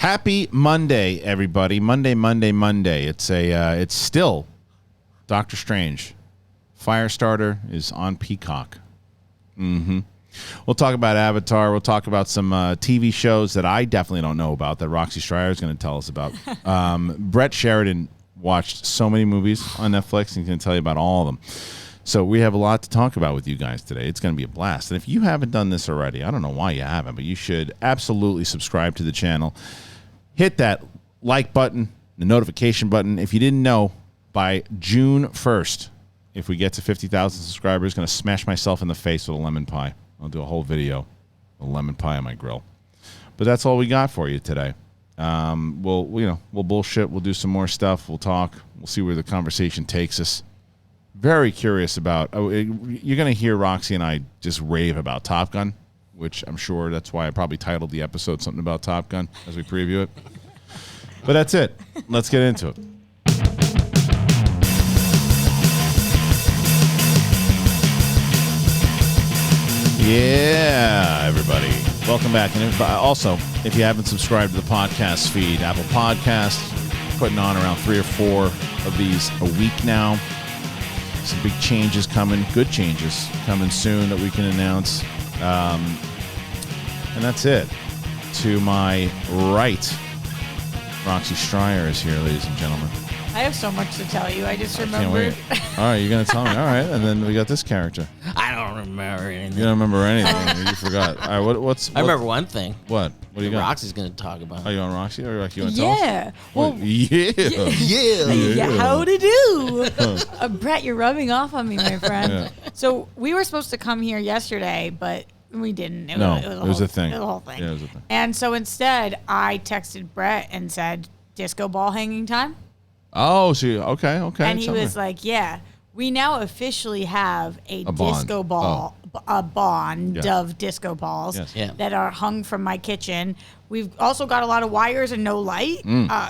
Happy Monday, everybody. Monday. It's still Doctor Strange. Firestarter is on Peacock. We'll talk about Avatar. We'll talk about some TV shows that I definitely don't know about that Roxy Striar is going to tell us about. Brett Sheridan watched so many movies on Netflix, and he's going to tell you about all of them. So we have a lot to talk about with you guys today. It's going to be a blast. And if you haven't done this already, I don't know why you haven't, but you should absolutely subscribe to the channel. Hit that like button, the notification button. If you didn't know, by June 1st, if we get to 50,000 subscribers, going to smash myself in the face with a lemon pie. I'll do a whole video with a lemon pie on my grill. But that's all we got for you today. We'll bullshit. We'll do some more stuff. We'll talk. We'll see where the conversation takes us. Very curious about. You're going to hear Roxy and I just rave about Top Gun, which I'm sure that's why I probably titled the episode something about Top Gun as we preview it. But that's it. Let's get into it. Yeah, everybody. Welcome back. And also, if you haven't subscribed to the podcast feed, Apple Podcasts, putting on around 3 or 4 of these a week now. Some big changes coming, good changes coming soon that we can announce. And that's it. To my right, Roxy Striar is here, ladies and gentlemen. I have so much to tell you. I just remembered. All right, you're going to tell me. All right, and then we got this character. I don't remember anything. You don't remember anything. You forgot. All right, what? I remember one thing. What? What do you got? Roxy's going to talk about. Are you on Roxy? Or like you want to tell us? Yeah. Well, Yeah. How to do? Brett, you're rubbing off on me, my friend. Yeah. So we were supposed to come here yesterday, but we didn't. It was a thing. It was a whole thing. Yeah, it was a thing. And so instead, I texted Brett and said, disco ball hanging time. Oh, so okay. And he was like, yeah, we now officially have a disco ball, a bond of disco balls that are hung from my kitchen. We've also got a lot of wires and no light,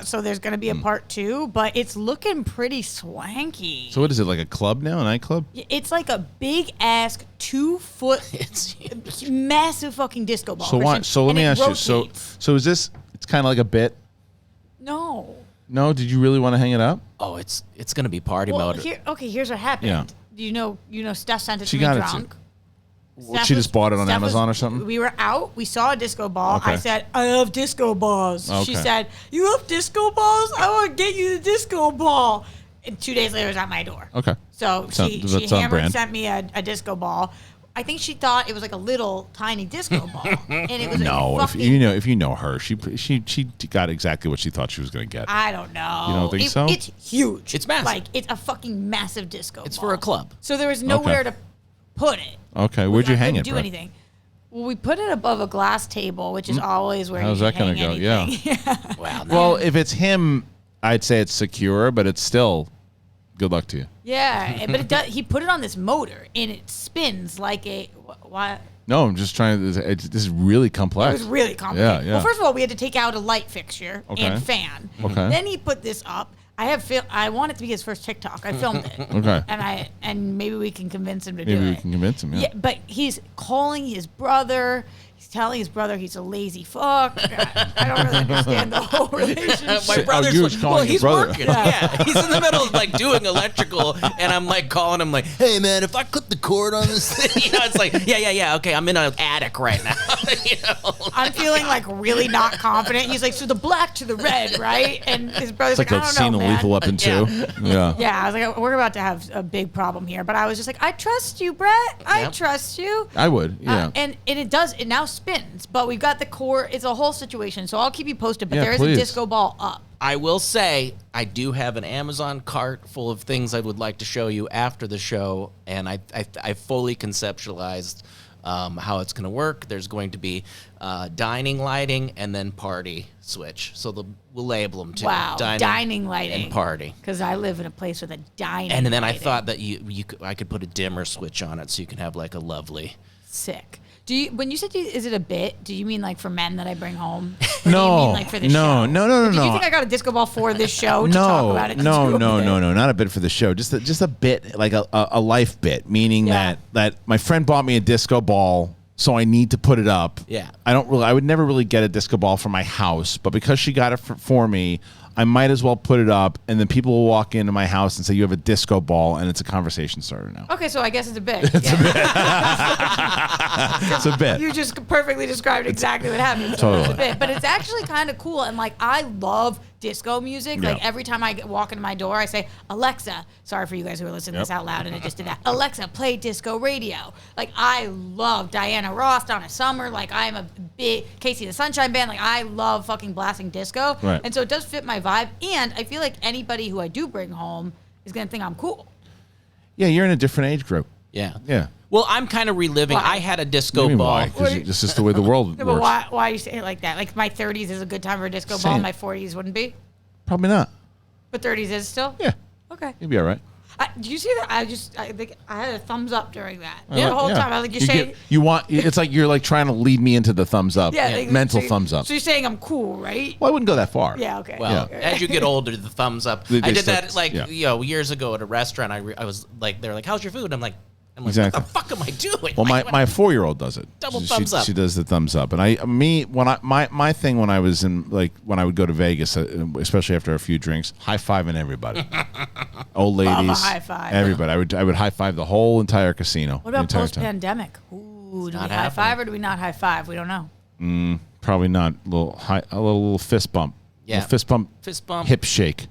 so there's going to be a part 2, but it's looking pretty swanky. So what is it, like a club now, a nightclub? It's like a big-ass 2-foot massive fucking disco ball. So why? So let me ask you. So is this, it's kind of like a bit? No, did you really want to hang it up? Oh, it's going to be party mode. Here's what happened. Yeah. You know, Steph sent it to me drunk. She just bought it on Amazon or something? We were out. We saw a disco ball. Okay. I said, I love disco balls. Okay. She said, you love disco balls? I want to get you the disco ball. And 2 days later, it was at my door. Okay. So she sent me a disco ball. I think she thought it was like a little tiny disco ball, and it was if you know her, she got exactly what she thought she was going to get. I don't know. You don't think so? It's huge. It's massive. Like it's a fucking massive disco. It's ball. for a club. So there was nowhere to put it. Okay, where'd you hang it? Do anything? Well, we put it above a glass table, which is always where. How's that going to go? Yeah. Wow. Well, if it's him, I'd say it's secure, but it's still. Good luck to you. Yeah, but it does. He put it on this motor, and it spins like a what? No, I'm just trying to. This is really complex. It was really complicated. Yeah. Well, first of all, we had to take out a light fixture and fan. Okay. Then he put this up. I want it to be his first TikTok. I filmed it. Okay. And maybe we can convince him to do it. Maybe we can convince him. Yeah. But he's calling his brother. He's telling his brother he's a lazy fuck. I don't really understand the whole relationship. My brother's he's working. Yeah, he's in the middle of like doing electrical, and I'm like calling him like, "Hey man, if I cut the cord on this thing, it's like, yeah, okay, I'm in an attic right now." I'm feeling like really not confident. He's like, "So the black to the red, right?" And his brother's it's like I don't scene know, of man. Lethal Weapon 2. Yeah. Yeah, I was like, we're about to have a big problem here. But I was just like, I trust you, Brett. I trust you. I would. Yeah. And it now spins, but we've got the core. It's a whole situation, so I'll keep you posted. But there is please. a disco ball up. I will say I do have an Amazon cart full of things I would like to show you after the show, and I fully conceptualized how it's going to work. There's going to be dining lighting and then party switch. So we'll label them too. Wow, dining lighting and party. Because I live in a place with a dining. And then lighting. I thought that I could put a dimmer switch on it so you can have like a lovely. Sick. When you said is it a bit? Do you mean like for men that I bring home? No. Do you mean like for the show? No. Do you think I got a disco ball for this show to talk about it? No, not a bit for the show. Just a bit, like a life bit, meaning that my friend bought me a disco ball so I need to put it up. Yeah. I would never really get a disco ball for my house, but because she got it for me, I might as well put it up, and then people will walk into my house and say, you have a disco ball, and it's a conversation starter now. Okay, so I guess it's a bit. It's a bit. You just perfectly described exactly what happened. So Totally. It's a bit. But it's actually kind of cool, and like I love disco music. Yeah. Like every time I walk into my door, I say, Alexa, sorry for you guys who are listening to this out loud and it just did that. Alexa, play disco radio. Like I love Diana Ross, Donna Summer. Like I'm a big Casey the Sunshine Band. Like I love fucking blasting disco. Right. And so it does fit my vibe. And I feel like anybody who I do bring home is going to think I'm cool. Yeah, you're in a different age group. Yeah. Yeah. Well, I'm kind of reliving. Why? I had a disco Why? ball. Because this is the way the world Yeah, works. but why you say it like that? Like my 30s is a good time for a disco ball. My 40s wouldn't be. Probably not. But 30s is still? Yeah. Okay. You'd be all right. Did you see that? I think I had a thumbs up during that. The whole time. I was like, you're saying. It's like you're like trying to lead me into the thumbs up. Yeah. Like, Mental so thumbs up. So you're saying I'm cool, right? Well, I wouldn't go that far. Yeah, okay. Well, Yeah. as you get older, the thumbs up. They I did start- that like yeah. years ago at a restaurant. I was like, they're like, "How's your food?" I'm like, Exactly. what the fuck am I doing? Well, my 4-year-old does it. Double She- thumbs up. She does the thumbs up, and my thing when I was in when I would go to Vegas, especially after a few drinks, high fiving everybody, old ladies, Love a high five. everybody. I would high five the whole entire casino. What the about entire post time. pandemic? Ooh, do we not high five happening. or do we not high five? We don't know. Probably not. A little fist bump. Yeah. Little fist bump. Fist bump. Hip shake.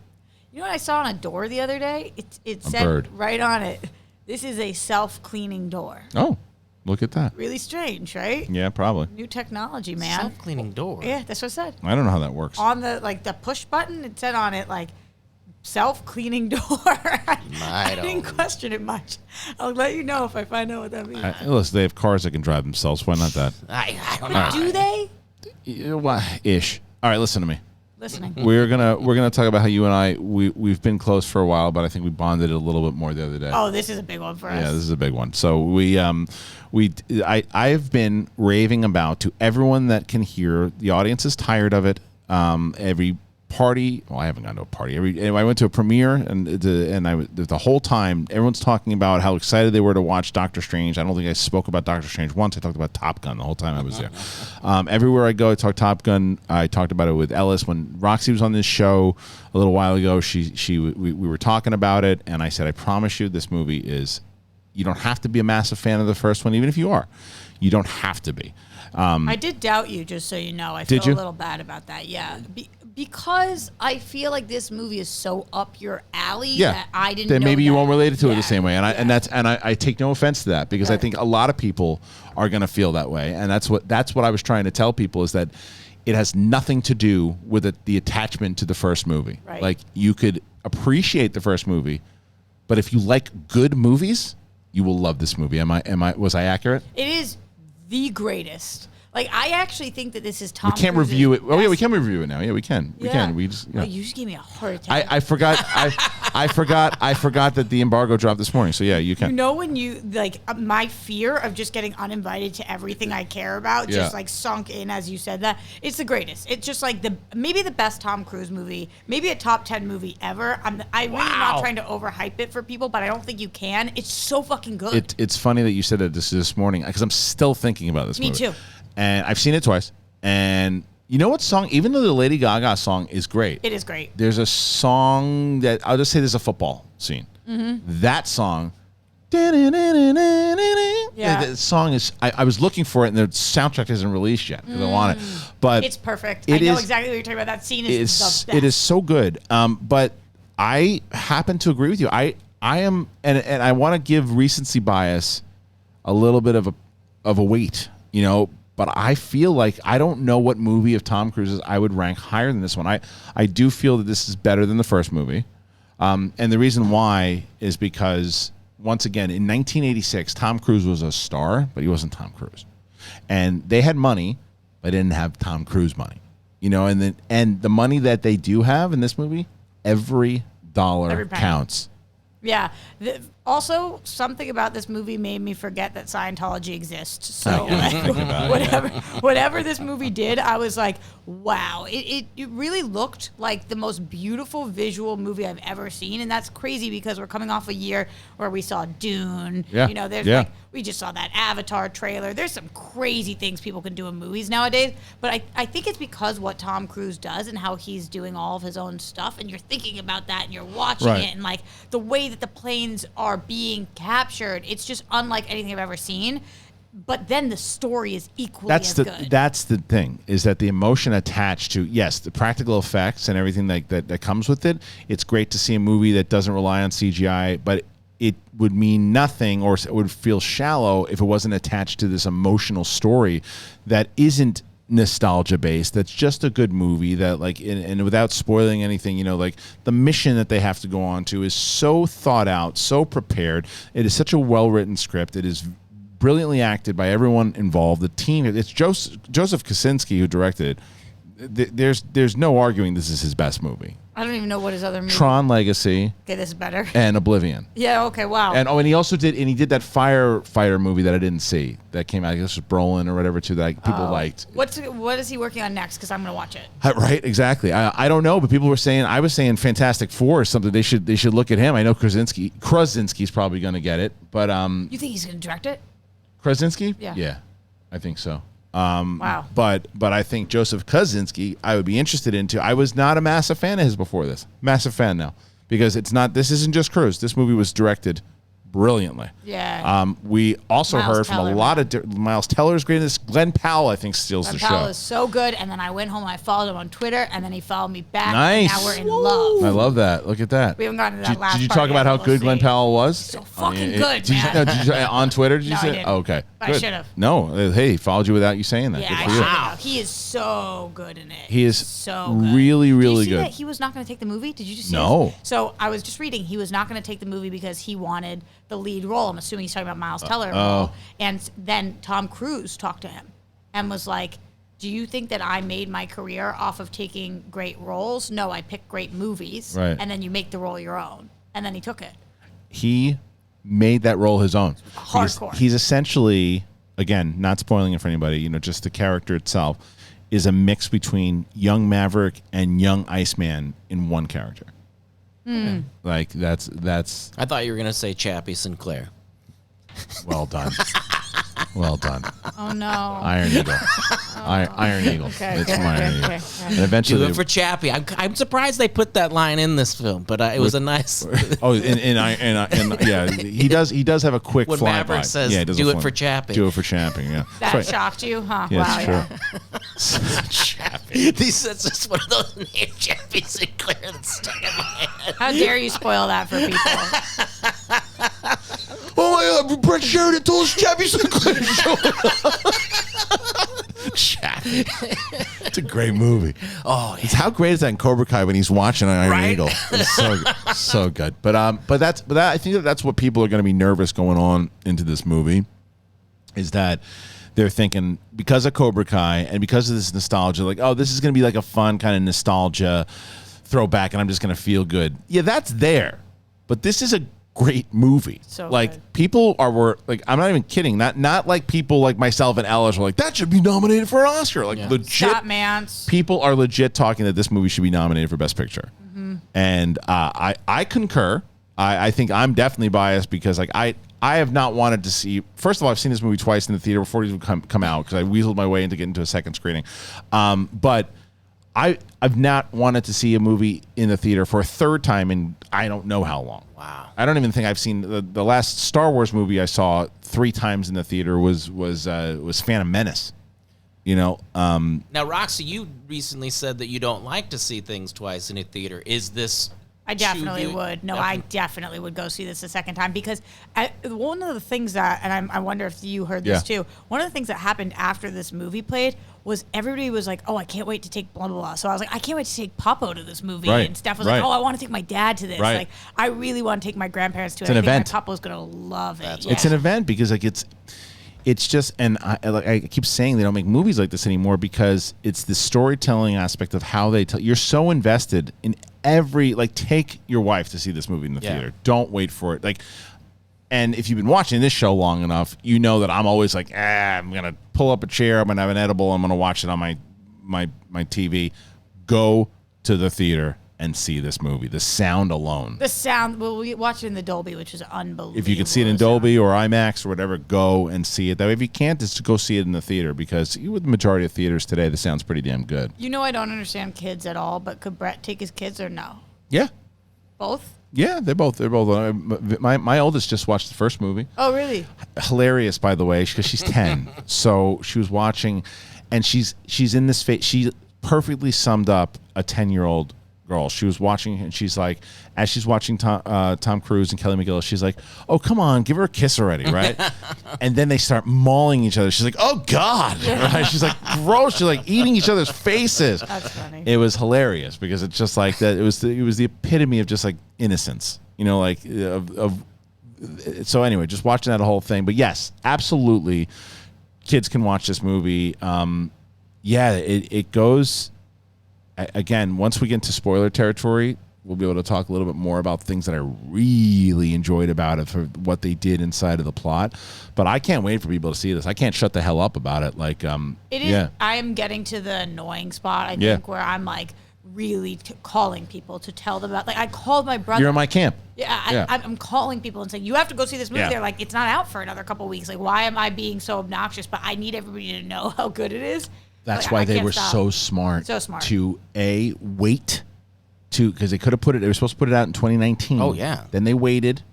You know what I saw on a door the other day? It said bird. right on it, this is a self-cleaning door. Oh, look at that. Really strange, right? Yeah, probably. New technology, man. Self-cleaning door. Yeah, that's what it said. I don't know how that works. On the push button, it said on it like self-cleaning door. I didn't question it much. I'll let you know if I find out what that means. Listen, they have cars that can drive themselves. Why not that? I don't know. Do they? Ish. All right, listen to me. Listening. We're gonna talk about how you and I we've been close for a while, but I think we bonded a little bit more the other day. Oh, this is a big one for us. Yeah, this is a big one. So I've been raving about to everyone that can hear. The audience is tired of it. Every party. Well, I haven't gone to a party. I went to a premiere, and the whole time everyone's talking about how excited they were to watch Doctor Strange. I don't think I spoke about Doctor Strange once. I talked about Top Gun the whole time I was there. Everywhere I go, I talk Top Gun. I talked about it with Ellis when Roxy was on this show a little while ago. We were talking about it, and I said, I promise you, this movie is. You don't have to be a massive fan of the first one, even if you are. You don't have to be. I did doubt you, just so you know. I Did feel you? a little bad about that. Yeah. Because I feel like this movie is so up your alley that I didn't know maybe you that. won't relate to it Yeah. the same way, and I take no offense to that because I Right. think a lot of people are going to feel that way, and that's what I was trying to tell people is that it has nothing to do with the attachment to the first movie. Right. Like you could appreciate the first movie, but if you like good movies, you will love this movie. Was I accurate? It is the greatest. Like, I actually think that this is Tom We can't Cruise's review it. Oh yeah, we best- can review it now. Yeah, we can. We Yeah. can. We just. Yeah. Oh, you just gave me a heart attack. I forgot. I forgot that the embargo dropped this morning. So yeah, you can. You know when you like my fear of just getting uninvited to everything I care about just Yeah. like sunk in as you said that. It's the greatest. It's just like maybe the best Tom Cruise movie, maybe a top 10 movie ever. I'm really not trying to overhype it for people, but I don't think you can. It's so fucking good. It's funny that you said that this morning because I'm still thinking about this Me movie. too. And I've seen it twice. And you know what song? Even though the Lady Gaga song is great, It is great. there's a song that I'll just say there's a football scene. That song. Yeah. The song is. I was looking for it, and the soundtrack isn't released yet because I want it. But It's perfect. it I know is- exactly what you're talking about. That scene is the best. It is so good. But I happen to agree with you. I am, and I want to give recency bias a little bit of a weight, you know. But I feel like I don't know what movie of Tom Cruise's I would rank higher than this one. I do feel that this is better than the first movie, and the reason why is because once again in 1986 Tom Cruise was a star, but he wasn't Tom Cruise, and they had money, but didn't have Tom Cruise money, you know. And the money that they do have in this movie, every dollar Every penny. counts. Yeah. Also, something about this movie made me forget that Scientology exists. So whatever this movie did, I was like, wow. It really looked like the most beautiful visual movie I've ever seen. And that's crazy because we're coming off a year where we saw Dune. Yeah. You know, there's we just saw that Avatar trailer. There's some crazy things people can do in movies nowadays. But I think it's because what Tom Cruise does and how he's doing all of his own stuff. And you're thinking about that and you're watching it. And like the way that the planes are being captured, it's just unlike anything I've ever seen. But then the story is equally as good. That's the thing, is that the emotion attached to, yes, the practical effects and everything that comes with it. It's great to see a movie that doesn't rely on CGI, but it would mean nothing, or it would feel shallow if it wasn't attached to this emotional story that isn't nostalgia based. That's just a good movie that, like, and without spoiling anything, you know, like the mission that they have to go on to is so thought out, so prepared. It is such a well written script. It is brilliantly acted by everyone involved. The team, it's Joseph Kosinski who directed it. There's no arguing this is his best movie. I don't even know what his other movie. Tron Legacy. Okay, this is better. And Oblivion. Yeah. Okay. Wow. And he also did that firefighter movie that I didn't see that came out. I guess it was Brolin or whatever too that people liked. What is he working on next? Because I'm gonna watch it. Right. Exactly. I don't know, but people were saying, I was saying Fantastic Four or something. They should look at him. I know Krasinski's probably gonna get it, but you think he's gonna direct it? Krasinski? Yeah. Yeah, I think so. Wow. But I think Joseph Kosinski, I would be interested into. I was not a massive fan of his before this. Massive fan now, because this isn't just Cruise. This movie was directed brilliantly. Yeah. We also Miles heard from Teller, a lot of Miles Teller's greatest. Glenn Powell, I think, steals the show. Glenn Powell is so good, and then I went home and I followed him on Twitter, and then he followed me back. Nice. And now we're in love. I love that. Look at that. We haven't gotten to that last Did you part talk about yet, how but good we'll Glenn see. Powell was? So fucking good, man. Did you on Twitter? Did you No, say? I didn't. Oh, okay. But Good. I should have. No. Hey, he followed you without you saying that. Yeah, Good I for should you. have. He is so good in it. He is so good. really, really Did you see good. that he was not going to take the movie? Did you just see No. this? So I was just reading. He was not going to take the movie because he wanted the lead role. I'm assuming he's talking about Miles Teller. Role. And then Tom Cruise talked to him and was like, do you think that I made my career off of taking great roles? No, I picked great movies. Right. And then you make the role your own. And then he took it. He made that role his own. Hardcore. He's essentially, again, not spoiling it for anybody, you know, just the character itself is a mix between young Maverick and young Iceman in one character. Mm. Like that's. I thought you were gonna say Chappie Sinclair. Well done. Well done. Oh no. Iron Eagle. Iron Eagle. Okay, It's okay, from Iron okay, Eagle. okay. And eventually, Do it for Chappie. I'm surprised they put that line in this film, but it was a nice. oh, yeah, he does have a quick When flyby. Maverick says, Yeah, he does "Do a it fly- for Chappie." Do it for Chappie. Yeah. That That's right. shocked you, huh? Yeah, Wow, it's true. Chappie. That's just one of those names, Chappie Sinclair, that's stuck in my head. How dare you spoil that for people? Oh my God! Brett Sheridan told us Chappie Sinclair to show up. Chappie. It's a great movie. Oh, yeah. It's how great is that in Cobra Kai when he's watching Iron Right? Eagle? It's so good. But I think that's what people are going to be nervous going on into this movie, is that they're thinking, because of Cobra Kai and because of this nostalgia, like, oh, this is going to be like a fun kind of nostalgia throwback, and I'm just going to feel good. Yeah, that's there, but this is a great movie. So like good. people were like, I'm not even kidding. Not like people like myself and Ellis were like, that should be nominated for an Oscar. Like legit. Scott Mance. People are legit talking that this movie should be nominated for Best Picture. Mm-hmm. And I concur. I think I'm definitely biased because like I have not wanted to see. First of all, I've seen this movie twice in the theater before it even come out because I weaseled my way into getting to a second screening. But I've not wanted to see a movie in the theater for a third time in I don't know how long. Wow. I don't even think I've seen the last Star Wars movie I saw 3 times in the theater was Phantom Menace. You know. Now, Roxy, you recently said that you don't like to see things twice in a theater. Is this? I definitely would. No, I definitely would go see this a second time because one of the things that, and I wonder if you heard this too, one of the things that happened after this movie played was everybody was like, oh, I can't wait to take blah, blah, blah. So I was like, I can't wait to take Papo to this movie. Right. And Steph was like, oh, I want to take my dad to this. Right. Like, I really want to take my grandparents to it. It's an I think event. my Papo's going to love it. It's an event because like it's just, and I keep saying they don't make movies like this anymore because it's the storytelling aspect of how they tell. You're so invested in every, like, take your wife to see this movie in the theater. Don't wait for it. Like, And if you've been watching this show long enough, you know that I'm always like, I'm going to pull up a chair, I'm going to have an edible, I'm going to watch it on my TV. Go to the theater and see this movie. The sound alone. The sound, well, we watched it in the Dolby, which is unbelievable. If you can see it in Dolby or IMAX or whatever, go and see it. That way, if you can't, just go see it in the theater, because with the majority of theaters today, the sound's pretty damn good. You know, I don't understand kids at all, but could Brett take his kids or no? Yeah. Both? Yeah, they're both. My oldest just watched the first movie. Oh, really? Hilarious, by the way, because she's 10. So she was watching, and she's in this phase. She perfectly summed up a 10-year-old girl. She was watching, and she's like, as she's watching Tom Cruise and Kelly McGillis, she's like, "Oh, come on, give her a kiss already," right? And then they start mauling each other. She's like, "Oh God," right? She's like, gross. She's like eating each other's faces. That's funny. It was hilarious because it's just like that. It was the epitome of just like innocence, like So anyway, just watching that whole thing. But yes, absolutely, kids can watch this movie. It goes. Again, once we get into spoiler territory, we'll be able to talk a little bit more about things that I really enjoyed about it for what they did inside of the plot. But I can't wait for people to see this. I can't shut the hell up about it. Like, it is. Yeah. I am getting to the annoying spot. I think where I'm like really calling people to tell them about. Like, I called my brother. You're in my camp. Yeah, I'm calling people and saying, you have to go see this movie. Yeah. They're like, it's not out for another couple weeks. Like, why am I being so obnoxious? But I need everybody to know how good it is. That's why they were so smart. To wait because they could have put it. They were supposed to put it out in 2019. Oh yeah. Then they waited,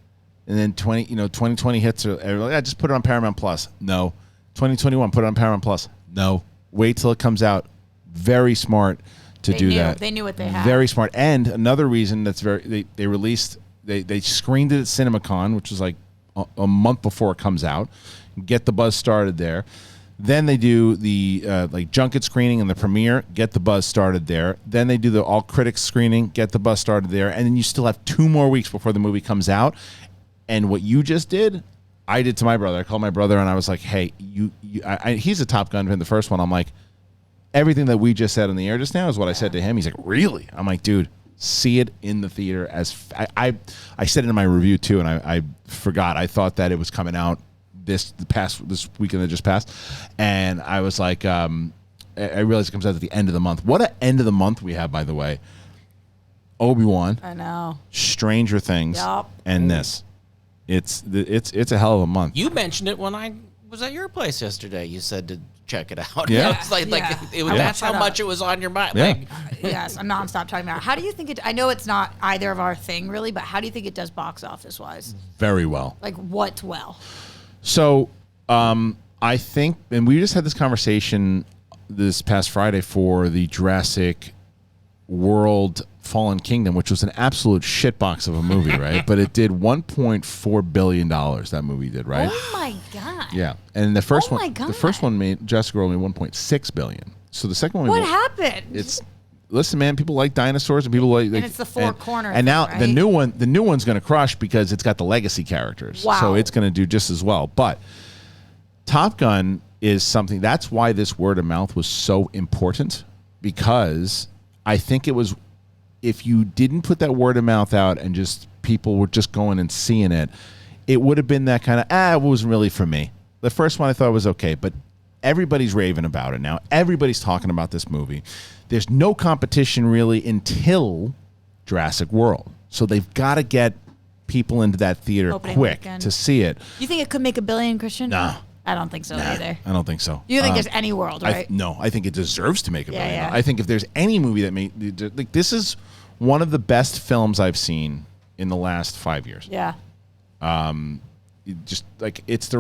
and then 2020 hits. Like, just put it on Paramount Plus. No. 2021, put it on Paramount Plus. No. Wait till it comes out. Very smart to do that. They knew what they had. Very smart. And another reason that's they released. They screened it at CinemaCon, which was like a month before it comes out. Get the buzz started there. Then they do the junket screening and the premiere, get the buzz started there. Then they do the all critics screening, get the buzz started there. And then you still have 2 more weeks before the movie comes out. And what you just did, I did to my brother. I called my brother and I was like, hey, he's a Top Gun fan, the first one. I'm like, everything that we just said on the air just now is what I said to him. He's like, really? I'm like, dude, see it in the theater. I said it in my review too, and I forgot. I thought that it was coming out this weekend that just passed, and I was like, I realized it comes out at the end of the month. What an end of the month we have, by the way. Obi-Wan. I know. Stranger Things. Yep. And this. It's a hell of a month. You mentioned it when I was at your place yesterday. You said to check it out. Yeah. It's that's how much it was on your mind. Yeah. Like, yes, I'm nonstop talking about it. How do you think it? I know it's not either of our thing really, but how do you think it does box office wise? Very well. Like what's well? So I think, and we just had this conversation this past Friday for the Jurassic World Fallen Kingdom, which was an absolute shitbox of a movie, right? But it did $1.4 billion. That movie did, right? Oh my god! Yeah, and the first the first one made Jurassic World made $1.6 billion. So the second one, what happened? Listen, man, people like dinosaurs and people like, and it's the four corners. And now right? the new one's going to crush because it's got the legacy characters. Wow. So it's going to do just as well. But Top Gun is something, that's why this word of mouth was so important, because I think it was, if you didn't put that word of mouth out and just people were just going and seeing it, it would have been that kind of, it wasn't really for me. The first one I thought was okay, but everybody's raving about it now. Everybody's talking about this movie. There's no competition really until Jurassic World. So they've got to get people into that theater quick to see it. You think it could make $1 billion, Kristian? No. I don't think so either. I don't think so. You think there's any world, right? No, I think it deserves to make $1 billion. Yeah. I think if there's any movie that made, like, this is one of the best films I've seen in the last 5 years. Yeah. Just like it's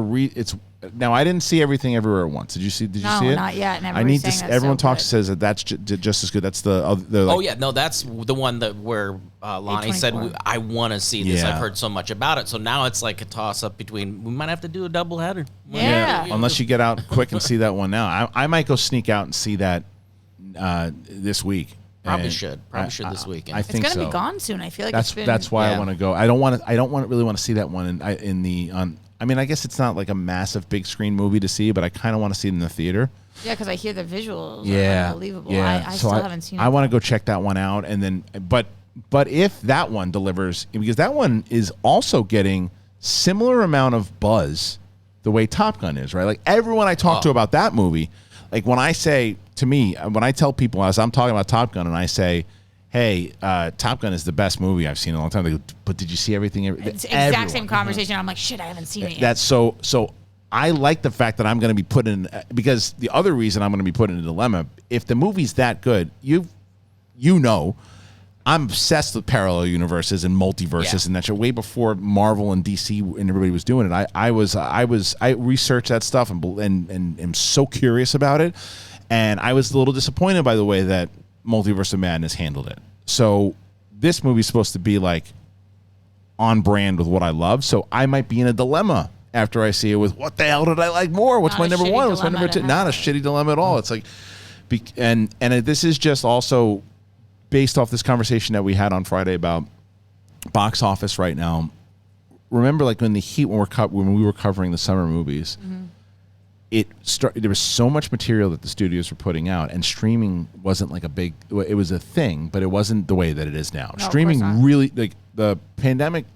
now I didn't see Everything Everywhere at Once. Did you see it? No, not yet. I need to. Everyone says that's just as good. That's the other. Oh yeah, no, that's the one where Lonnie said I want to see this. Yeah. I've heard so much about it. So now it's like a toss up between. We might have to do a double header. Yeah. Unless you get out quick and see that one now. I might go sneak out and see that this week. Probably should this weekend. I think it's going to be gone soon. I feel like that's why I want to go. I don't really want to see that one I mean, I guess it's not like a massive big screen movie to see, but I kind of want to see it in the theater. Yeah, because I hear the visuals are unbelievable. Yeah. I still haven't seen it. I want to go check that one out, and then but if that one delivers, because that one is also getting similar amount of buzz the way Top Gun is, right? Like everyone I talk to about that movie, like when I tell people as I'm talking about Top Gun and I say, hey, Top Gun is the best movie I've seen in a long time. They go, but did you see everything? It's the exact same conversation. I'm like, shit, I haven't seen it yet. That's so I like the fact that I'm going to be put in, because the other reason I'm going to be put in a dilemma, if the movie's that good, you know, I'm obsessed with parallel universes and multiverses and that shit. Way before Marvel and DC and everybody was doing it, I researched that stuff and am so curious about it. And I was a little disappointed by the way that Multiverse of Madness handled it. So this movie's supposed to be like on brand with what I love. So I might be in a dilemma after I see it with what the hell did I like more? What's my number one? What's my number two? Not a shitty dilemma at all. It's like, and this is just also based off this conversation that we had on Friday about box office right now. Remember, like when we were covering the summer movies, there was so much material that the studios were putting out, and streaming wasn't like it was a thing, but it wasn't the way that it is now. No, streaming really, like the pandemic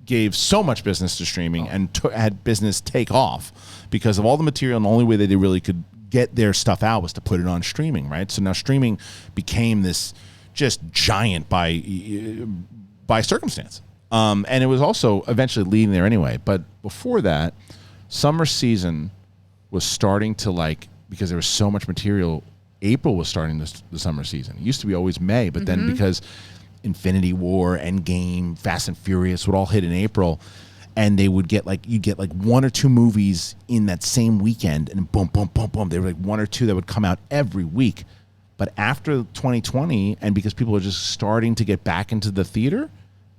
gave so much business to streaming and had business take off because of all the material, and the only way that they really could get their stuff out was to put it on streaming, right? So now streaming became this just giant by circumstance. And it was also eventually leading there anyway. But before that, summer season was starting to because there was so much material, April was starting the summer season. It used to be always May, but then because Infinity War, Endgame, Fast and Furious would all hit in April, and they would get you'd get one or two movies in that same weekend, and boom, boom, boom, boom. There were one or two that would come out every week. But after 2020, and because people are just starting to get back into the theater,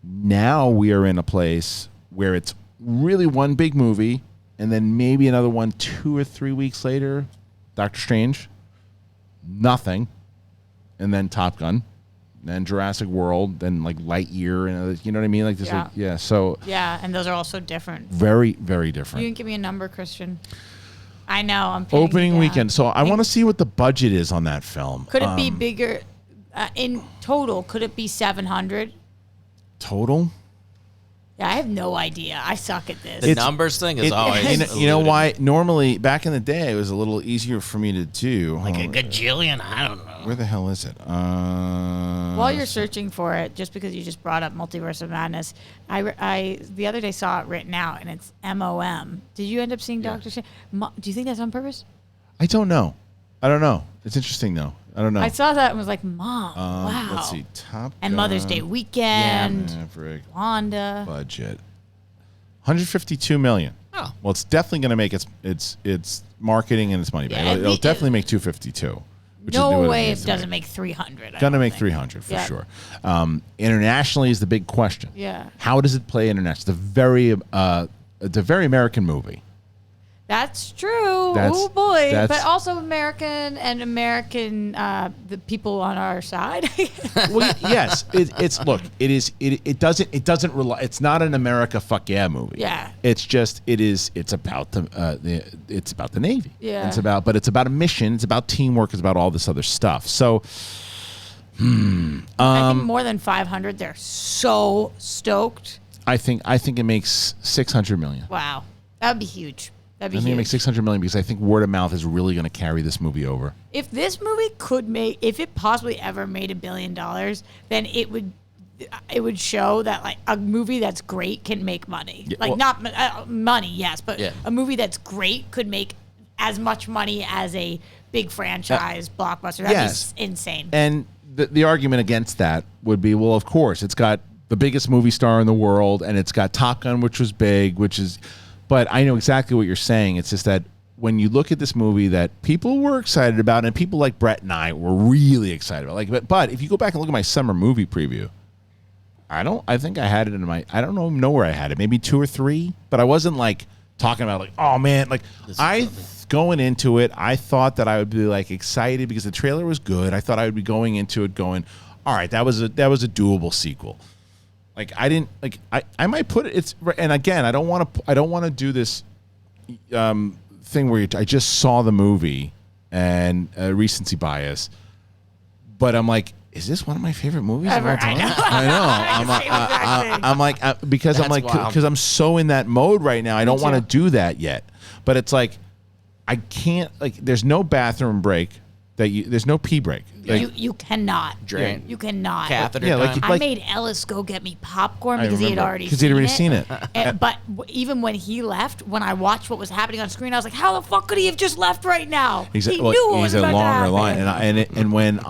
now we are in a place where it's really one big movie, and then maybe another one 2 or 3 weeks later, Doctor Strange, nothing, and then Top Gun, then Jurassic World, then Lightyear, and you know what I mean? Like this, so and those are also different. Very, very different. You didn't give me a number, Kristian. I know. I'm opening weekend. So I want to see what the budget is on that film. Could it be bigger in total? Could it be 700 total? Yeah, I have no idea. I suck at this. The numbers thing is always. You know why? Normally, back in the day, it was a little easier for me to do. A gajillion? I don't know. Where the hell is it? While you're searching for it, just because you just brought up Multiverse of Madness, I the other day saw it written out, and it's MOM. Did you end up seeing Doctor Strange? Do you think that's on purpose? I don't know. It's interesting, though. I don't know. I saw that and was like, Mom, wow. Let's see. Top and Gun, Mother's Day weekend. Maverick, Wanda. Budget. $152 million. Oh. Well, it's definitely going to make its marketing and its money back. It'll definitely make $252. No way it doesn't make 300. Going to make 300 for sure. Internationally is the big question. Yeah. How does it play internationally? It's a very American movie. That's true. Oh boy! But also American and American, the people on our side. Well, yes, it doesn't rely. It's not an America fuck yeah movie. Yeah. It's about the Navy. Yeah. It's about a mission. It's about teamwork. It's about all this other stuff. So, I think more than 500. They're so stoked. I think it makes $600 million. Wow, that would be huge. I think it makes $600 million because I think word of mouth is really going to carry this movie over. If this movie if it possibly ever made $1 billion, then it would show that a movie that's great can make money. Yeah, not money, yes, but a movie that's great could make as much money as a big franchise blockbuster. That'd be insane. And the argument against that would be, well, of course, it's got the biggest movie star in the world, and it's got Top Gun, which was big, But I know exactly what you're saying. It's just that when you look at this movie that people were excited about, and people like Brett and I were really excited about. But if you go back and look at my summer movie preview, I think I had it in my, I don't know where I had it, maybe 2 or 3. But I wasn't talking about oh man, going into it, I thought that I would be excited because the trailer was good. I thought I would be going into it going, all right, that was a doable sequel. I might put it. And again, I don't want to do this thing where I just saw the movie and recency bias, but I'm is this one of my favorite movies Ever. of all time? I know. I'm like, because I'm so in that mode right now. I don't want to do that yet. But it's like, I can't, like, there's no bathroom break there's no pee break. Like, you cannot. Drain. You cannot. Catheter time. I made Ellis go get me popcorn because he had already seen it. But even when he left, when I watched what was happening on screen, I was like, how the fuck could he have just left right now? He knew what was about to happen. Line. And when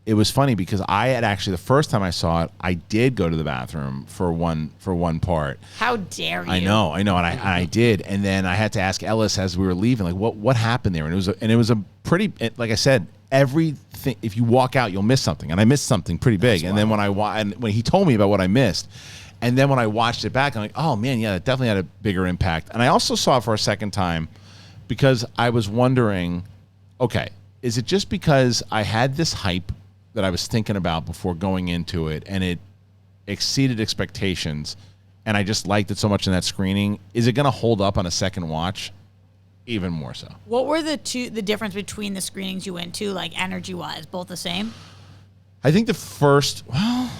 it was funny because I had actually, the first time I saw it, I did go to the bathroom for one part. How dare you? I know, and I did, and then I had to ask Ellis as we were leaving, like, what happened there? And it was a pretty, like I said, everything. If you walk out, you'll miss something, and I missed something pretty big. And then when he told me about what I missed, and then when I watched it back, I'm like, oh man, yeah, that definitely had a bigger impact. And I also saw it for a second time because I was wondering, okay, is it just because I had this hype that I was thinking about before going into it, and it exceeded expectations, and I just liked it so much in that screening? Is it going to hold up on a second watch? Even more so. What were the difference between the screenings you went to, like energy-wise? Both the same? I think the first, well,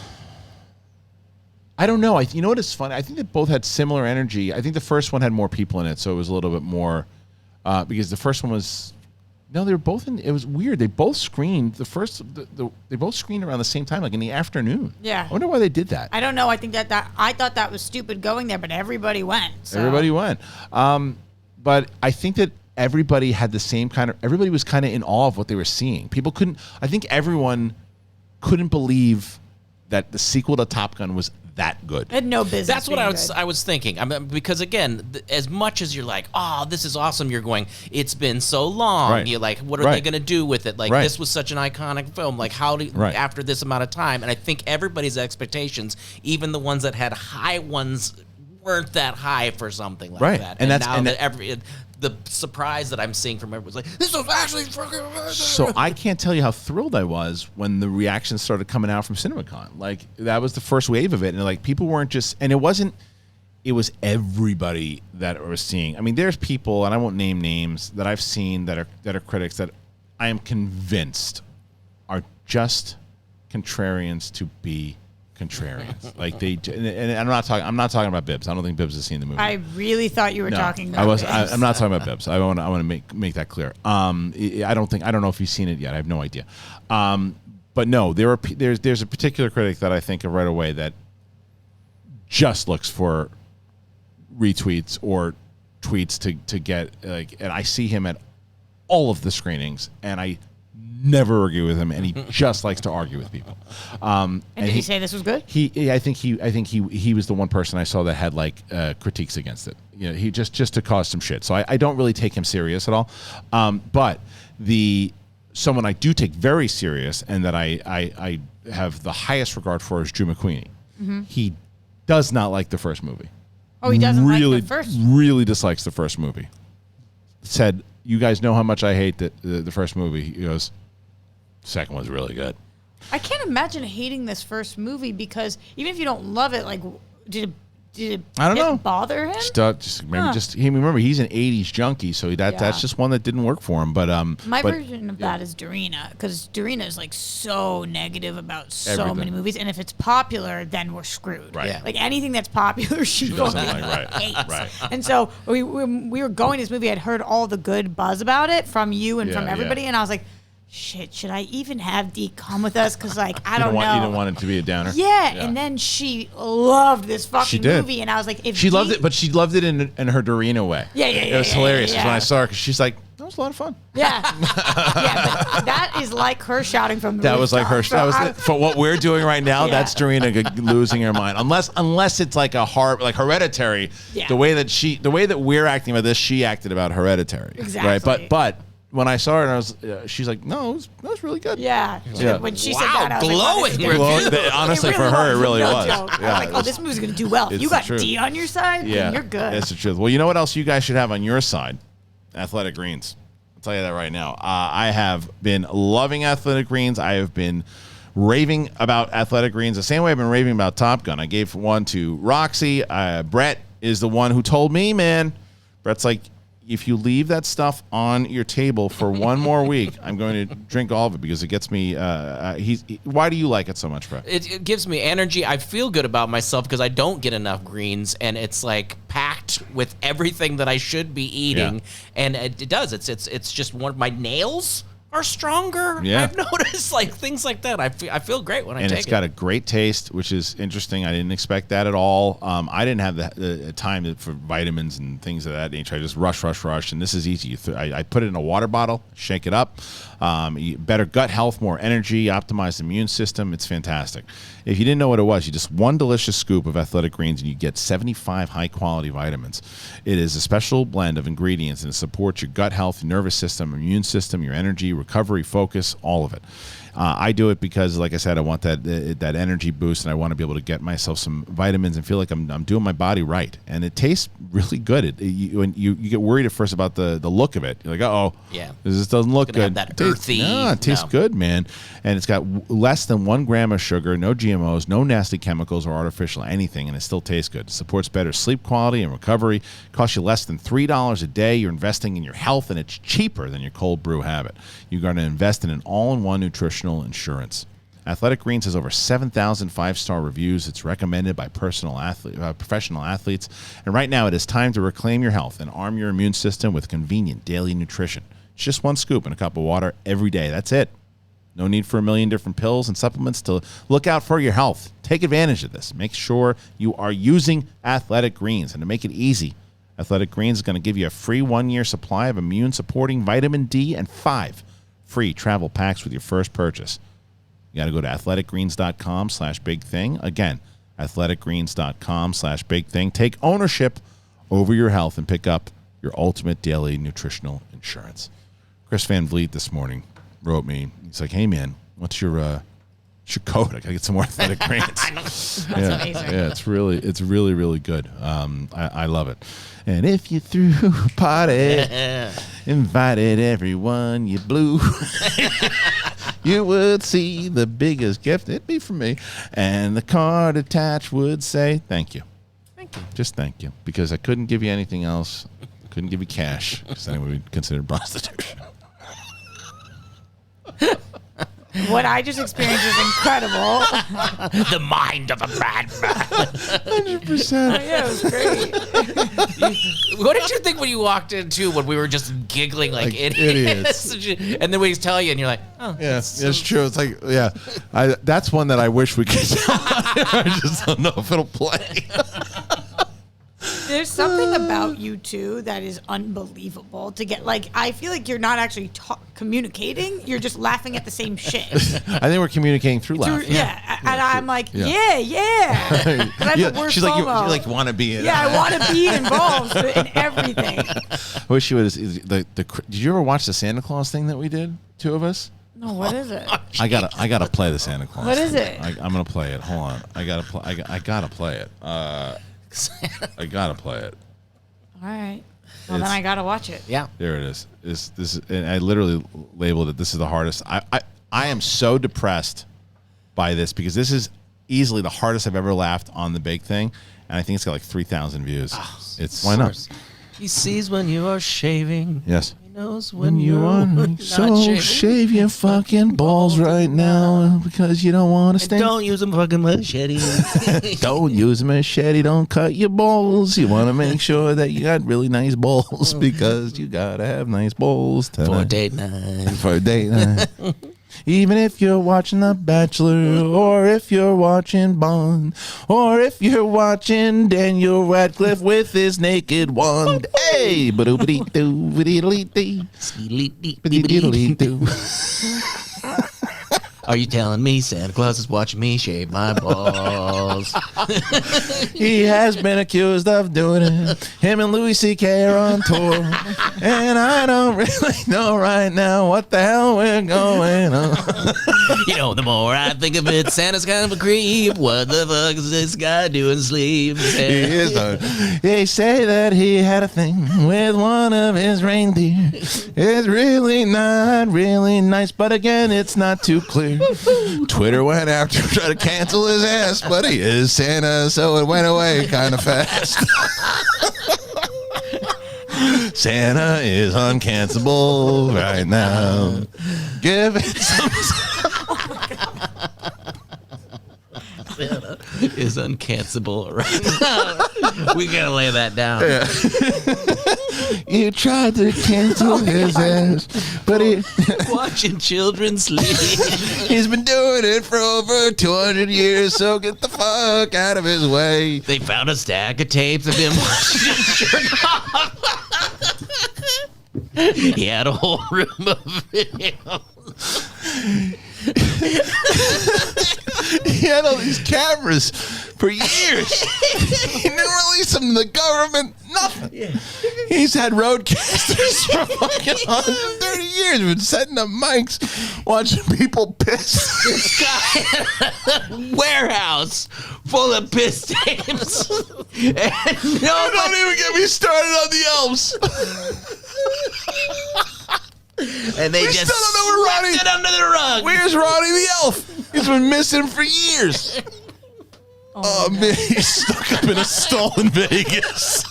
I don't know. You know what is funny? I think they both had similar energy. I think the first one had more people in it, so it was a little bit more, because the first one was, no, they were both in. It was weird. They both screened they both screened around the same time, like in the afternoon. Yeah. I wonder why they did that. I don't know. I think that I thought that was stupid going there, but everybody went. So. Everybody went. But I think that everybody had the same everybody was kind of in awe of what they were seeing. I think everyone couldn't believe that the sequel to Top Gun was that good. It had no business. That's what I was thinking. I mean, because again, as much as you're like, oh, this is awesome, you're going, it's been so long. Right. You're like, what are they going to do with it? Like, this was such an iconic film. Like, after this amount of time? And I think everybody's expectations, even the ones that had high ones, weren't that high for something like that. And the surprise that I'm seeing from everyone's like, this was actually fucking amazing. So I can't tell you how thrilled I was when the reactions started coming out from CinemaCon. Like, that was the first wave of it, and like, people weren't just, and it was everybody that was seeing. I mean, there's people, and I won't name names, that I've seen that are critics that I am convinced are just contrarians to be contrarians. Like, and I'm not talking about Bibbs. I don't think Bibbs has seen the movie. I really thought you were talking about Bibbs. I'm not talking about Bibbs. I want to make that clear. I don't know if he's seen it yet. I have no idea. But no, there's a particular critic that I think of right away that just looks for retweets or tweets to get, like, and I see him at all of the screenings, and I never argue with him, and he just likes to argue with people. And did he say this was good? I think he was the one person I saw that had like critiques against it. You know, he just to cause some shit. So I don't really take him serious at all. But someone I do take very serious and that I have the highest regard for is Drew McQueenie. Mm-hmm. He does not like the first movie. Oh, he doesn't like the first? Really dislikes the first movie. Said, you guys know how much I hate the first movie. He goes, second one's really good. I can't imagine hating this first movie because even if you don't love it, like, did it bother him? Remember he's an '80s junkie, so that's just one that didn't work for him. But my version of that is Darina, because Darina is like so negative about so many movies, and if it's popular, then we're screwed. Right. Yeah. Like anything that's popular, she fucking hates. Right. And so we were going to this movie. I'd heard all the good buzz about it from you and from everybody, and I was like, shit, should I even have Dee come with us? Because, like, I don't know. You didn't want it to be a downer? Yeah, and then she loved this fucking movie, and I was like, she loved it, but she loved it in her Darina way. Yeah. It was hilarious when I saw her, because she's like, that was a lot of fun. Yeah. But that is like her shouting from the rooftop. Was like her. For what we're doing right now, that's Darina losing her mind. Unless it's like like Hereditary. Yeah. The way that we're acting about this, she acted about Hereditary. Exactly. Right. But when I saw her, and she's like, no, that was really good. Yeah. When she said that, I was glowing like, honestly, for her, it really was. Yeah. I was like, oh, this movie's going to do well. If you got Dee on your side, then you're good. It's the truth. Well, you know what else you guys should have on your side? Athletic Greens. I'll tell you that right now. I have been loving Athletic Greens. I have been raving about Athletic Greens the same way I've been raving about Top Gun. I gave one to Roxy. Brett is the one who told me, man. Brett's like, if you leave that stuff on your table for one more week, I'm going to drink all of it because it gets me. Why do you like it so much, Fred? It gives me energy. I feel good about myself because I don't get enough greens, and it's like packed with everything that I should be eating, and it does. It's just one of my nails are stronger. Yeah. I've noticed like things like that. I feel great when I take it. And it's got a great taste, which is interesting. I didn't expect that at all. I didn't have the time for vitamins and things of that nature. I just rush. And this is easy. I put it in a water bottle, shake it up. Better gut health, more energy, optimized immune system. It's fantastic. If you didn't know what it was, you just one delicious scoop of Athletic Greens and you get 75 high-quality vitamins. It is a special blend of ingredients and it supports your gut health, nervous system, immune system, your energy, recovery, focus, all of it. I do it because, like I said, I want that energy boost, and I want to be able to get myself some vitamins and feel like I'm doing my body right. And it tastes really good. When you get worried at first about the look of it, you're like, this doesn't look good. Have that earthy. It tastes good, man. And it's got less than 1 gram of sugar, no GMOs, no nasty chemicals or artificial anything, and it still tastes good. It supports better sleep quality and recovery. It costs you less than $3 a day. You're investing in your health, and it's cheaper than your cold brew habit. You're going to invest in an all-in-one nutritional insurance. Athletic Greens has over 7,000 5-star reviews. It's recommended by professional athletes. And right now, it is time to reclaim your health and arm your immune system with convenient daily nutrition. It's just 1 scoop in a cup of water every day. That's it. No need for a million different pills and supplements to look out for your health. Take advantage of this. Make sure you are using Athletic Greens. And to make it easy, Athletic Greens is going to give you a free 1-year supply of immune-supporting vitamin D and 5 free travel packs with your first purchase. You got to go to athleticgreens.com/bigthing. Again, athleticgreens.com/bigthing. Take ownership over your health and pick up your ultimate daily nutritional insurance. Chris Van Vliet this morning wrote me. He's like, "Hey man, what's your code? I gotta get some more Athletic Greens." I know. That's amazing. Yeah, it's really good. I love it. And if you threw a party, invited everyone you blew, you would see the biggest gift. It'd be from me. And the card attached would say, thank you. Thank you. Just thank you. Because I couldn't give you anything else. Couldn't give you cash. Because then it would be considered prostitution. What I just experienced is incredible. The mind of a madman. 100%. Yeah, it was great. What did you think when you walked in, too, when we were just giggling like idiots? And then we tell you, and you're like, oh. Yeah, it's true. It's like, that's one that I wish we could tell. I just don't know if it'll play. There's something about you two that is unbelievable to get. Like, I feel like you're not actually communicating. You're just laughing at the same shit. I think we're communicating through laughing. Yeah. And I'm like, yeah. But I'm the worst She's like, you FOMO. like want to be in. Yeah, I want to be involved in everything. I wish you would. Did you ever watch the Santa Claus thing that we did? 2 of us. No, what is it? I gotta play the Santa Claus. What is it? I'm gonna play it. Hold on. I gotta play it. I gotta play it. All right. Well, then I gotta watch it. Yeah. There it is. This is, and I literally labeled it. This is the hardest. I am so depressed by this because this is easily the hardest I've ever laughed on the big thing, and I think it's got like 3,000 views. It's why not? He sees when you are shaving. Yes. He knows when you are not so shaving. shave your fucking balls right now because you don't want to stay. Don't use a fucking machete. Don't use a machete. Don't cut your balls. You want to make sure that you got really nice balls because you gotta have nice balls For date night. For date night. Even if you're watching The Bachelor, or if you're watching Bond, or if you're watching Daniel Radcliffe with his naked wand. Hey, ba-doobity-doo-ba-dee-dee-dee. Are you telling me Santa Claus is watching me shave my balls? He has been accused of doing it. Him and Louis C.K. are on tour. And I don't really know right now what the hell we're going on. You know, the more I think of it, Santa's kind of a creep. What the fuck is this guy doing sleep? They say that he had a thing with one of his reindeer. It's really not really nice, but again, it's not too clear. Twitter went after him, tried to cancel his ass, but he is Santa, so it went away kind of fast. Santa is uncancelable right now. Give it some. Santa is uncancelable right now. We gotta lay that down. Yeah. You tried to cancel his ass, but watching children sleep. He's been doing it for over 200 years, so get the fuck out of his way. They found a stack of tapes of him watching jerk off. He had a whole room of videos. He had all these cameras for years. He didn't release them to the government. Nothing. Yeah. He's had roadcasters for fucking 130 years. We've been setting up mics, watching people piss. This guy had a warehouse full of piss tapes. And don't even get me started on the elves. And they just still don't know where swept it under the rug. Where's Ronnie the elf? He's been missing for years. Oh man, he's stuck up in a stall in Vegas.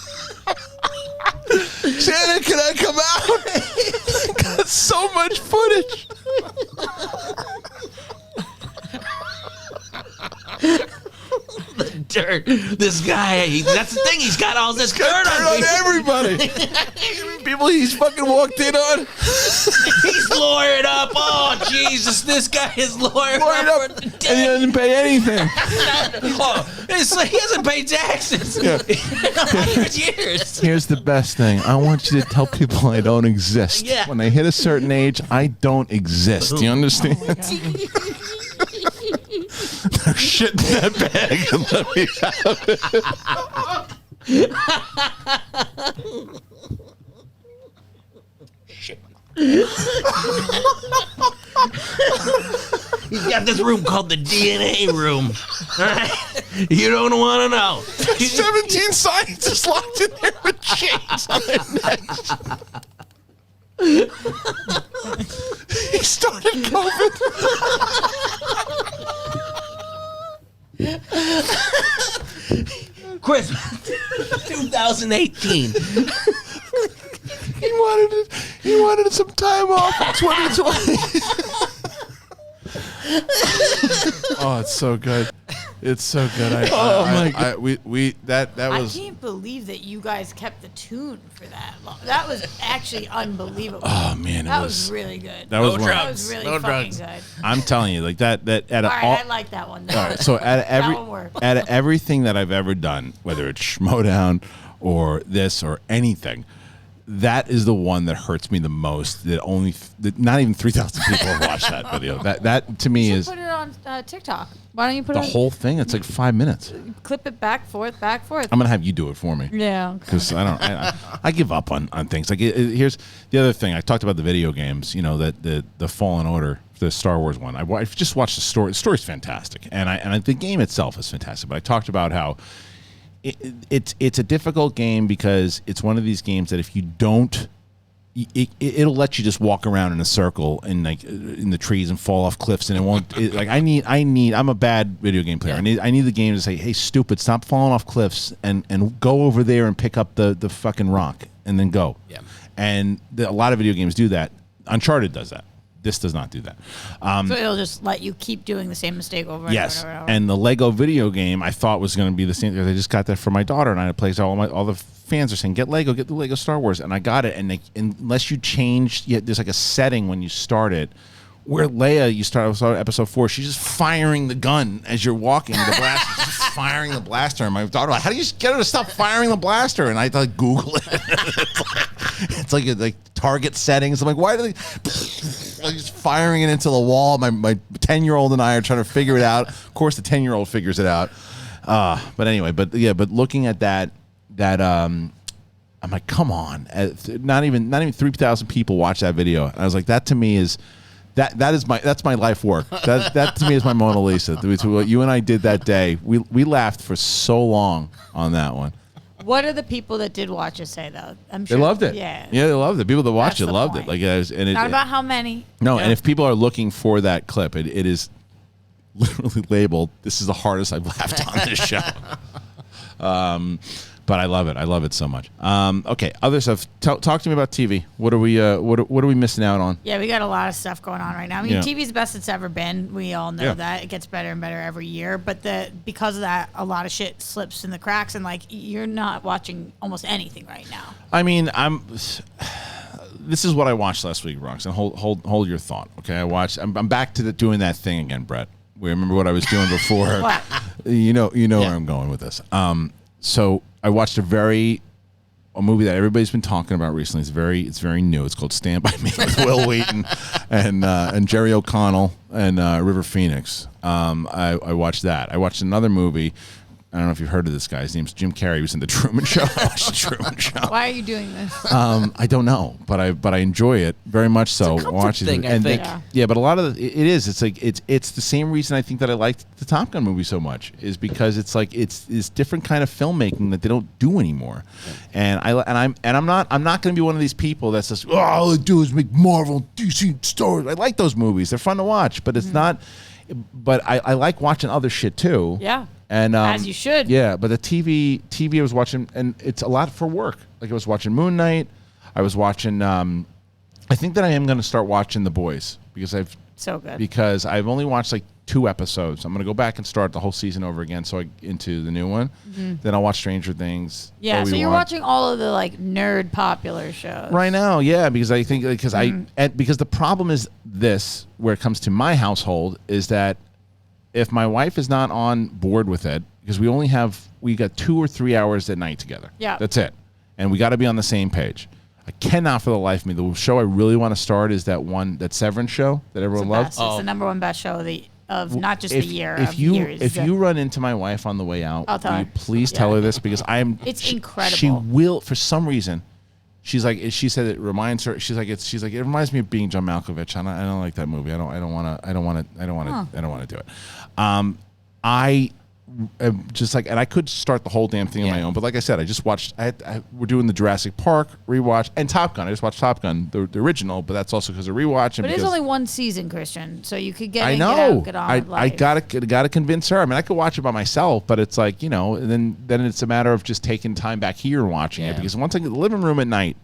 Santa, can I come out? Got so much footage. The dirt. This guy, that's the thing. He's got all this dirt on everybody. People he's fucking walked in on. He's lawyered up. Oh, Jesus. This guy is lawyered up. And he doesn't pay anything. He hasn't paid taxes in 100 years. Here's the best thing. I want you to tell people I don't exist. Yeah. When they hit a certain age, I don't exist. Do you understand? They're shit in that bag and let me have it. Shit. He's got this room called the DNA room. You don't want to know. 17 scientists locked in there with chains on their necks. He started COVID. Christmas 2018. He wanted some time off in 2020. Oh, it's so good. It's so good. My God. That was. I can't believe that you guys kept the tune for that long. That was actually unbelievable. Oh man, that was really good. That was That was really fucking good. I'm telling you, like that. All right, I like that one. All right, so out of everything that I've ever done, whether it's Schmodown or this or anything, that is the one that hurts me the most. That not even 3,000 people have watched that video. That to me is. Put it on TikTok. Why don't you put the whole thing? It's like 5 minutes. Clip it back, forth, back, forth. I'm gonna have you do it for me. Yeah. Because I give up on things. Like here's the other thing. I talked about the video games. You know that the Fallen Order, the Star Wars one. I just watched the story. The story's fantastic, and the game itself is fantastic. But I talked about how. It's a difficult game because it's one of these games that if you don't, it'll let you just walk around in a circle and like in the trees and fall off cliffs and it won't. I'm a bad video game player. Yeah. I need the game to say, hey, stupid, stop falling off cliffs and go over there and pick up the fucking rock and then go. Yeah. And a lot of video games do that. Uncharted does that. This does not do that. So it'll just let you keep doing the same mistake over and yes. over and over. And the Lego video game I thought was going to be the same because I just got that for my daughter and I played all the fans are saying get the Lego Star Wars and I got it and unless you change there's like a setting when you start it where Leia you start episode 4 she's just firing the gun as you're walking the blaster just firing the blaster and my daughter like how do you get her to stop firing the blaster and I like Google it it's like target settings I'm like why do they just firing it into the wall my 10-year-old and I are trying to figure it out of course the 10-year-old figures it out but anyway but looking at that I'm like come on not even 3,000 people watch that video and I was like that to me is that's my life work. That to me is my Mona Lisa. What you and I did that day, we laughed for so long on that one. What are the people that did watch it say though? I'm sure they loved it. Yeah, they loved it. People that watched That's it the loved point. it. Like not about how many. No, and if people are looking for that clip, it is literally labeled. This is the hardest I've laughed on this show. But But I love it. I love it so much. Okay, other stuff. Talk to me about TV. What are we missing out on? Yeah, we got a lot of stuff going on right now. I mean, TV's the best it's ever been. We all know that. It gets better and better every year. But because of that, a lot of shit slips in the cracks, and like you're not watching almost anything right now. I mean, this is what I watched last week, Rox, and hold your thought. Okay, I'm back to doing that thing again, Brett. Remember what I was doing before? What? You know where I'm going with this. So I watched a movie that everybody's been talking about recently. It's very new. It's called Stand By Me with Will Wheaton and Jerry O'Connell and River Phoenix. I watched that. I watched another movie. I don't know if you've heard of this guy. His name's Jim Carrey. He was in The Truman Show. I watched The Truman Show. Why are you doing this? I don't know, but I enjoy it very much so. It's a comfort thing, I think. Yeah, but a lot of it is. It's like it's the same reason I think that I liked the Top Gun movie so much is because it's like it's this different kind of filmmaking that they don't do anymore. And I'm not going to be one of these people that says, oh, all I do is make Marvel, DC, Star Wars. I like those movies. They're fun to watch, but it's not. But I like watching other shit too. Yeah. And as you should. Yeah, but the TV I was watching, and it's a lot for work. Like I was watching Moon Knight. I was watching. I think that I am going to start watching The Boys because I've only watched like 2 episodes. I'm going to go back and start the whole season over again. So into the new one. Mm-hmm. Then I'll watch Stranger Things. Yeah, so you're watching all of the like nerd popular shows right now. Yeah, because I think because the problem is this where it comes to my household is that. If my wife is not on board with it, because we got 2 or 3 hours at night together. Yeah. That's it. And we got to be on the same page. I cannot for the life of me. The show I really want to start is that Severance show that everyone loves. It's the number one best show of not just the year. If you run into my wife on the way out, will you please tell her this because it's incredible. She will for some reason. She said it reminds her. She's like it reminds me of being John Malkovich. I don't like that movie. I don't want to do it. I am just like, and I could start the whole damn thing on my own. But like I said, I just watched. We're doing the Jurassic Park rewatch and Top Gun. I just watched Top Gun, the original, but that's also because of rewatch. But it's only one season, Kristian, so you could get. I know. Get on with life. I gotta convince her. I mean, I could watch it by myself, but it's like then it's a matter of just taking time back here and watching it because once I get in the living room at night,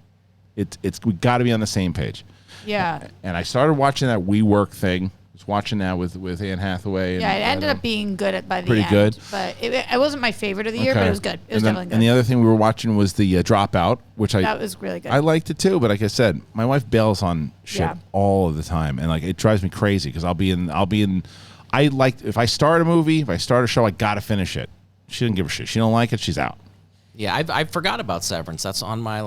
we got to be on the same page. Yeah. And I started watching that WeWork thing. Was watching that with Anne Hathaway. It ended up being good by the pretty end. Good. But it wasn't my favorite of the year, but it was good. It was definitely good. And the other thing we were watching was the Dropout, which that was really good. I liked it too, but like I said, my wife bails on shit all of the time, and like it drives me crazy because I'll be in. I like if I start a movie, if I start a show, I gotta finish it. She doesn't give a shit. She don't like it, she's out. Yeah, I forgot about Severance. That's on my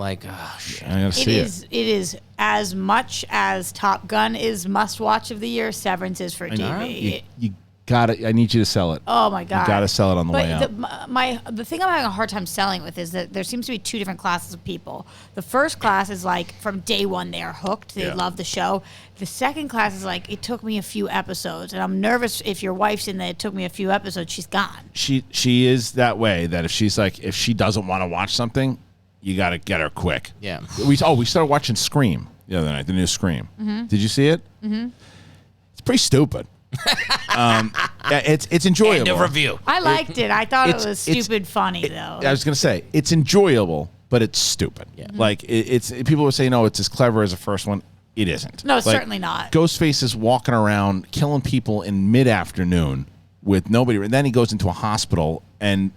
shit. I gotta see it. It is as much as Top Gun is must watch of the year. Severance is for TV. You gotta. I need you to sell it. Oh my god! You gotta sell it on the way out. The thing I'm having a hard time selling with is that there seems to be 2 different classes of people. The first class is like from day one they are hooked. They love the show. The second class is like it took me a few episodes, and I'm nervous if your wife's in there. It took me a few episodes. She's gone. She is that way. That if she doesn't want to watch something, you gotta get her quick. Yeah. We started watching Scream the other night. The new Scream. Mm-hmm. Did you see it? Mm-hmm. It's pretty stupid. It's enjoyable. End of review. I liked it. I thought it was stupid funny though. I was gonna say it's enjoyable, but it's stupid. Yeah. Like it's people were saying, "Oh, it's as clever as the first one." It isn't. No, it's certainly not. Ghostface is walking around killing people in mid-afternoon with nobody, and then he goes into a hospital, and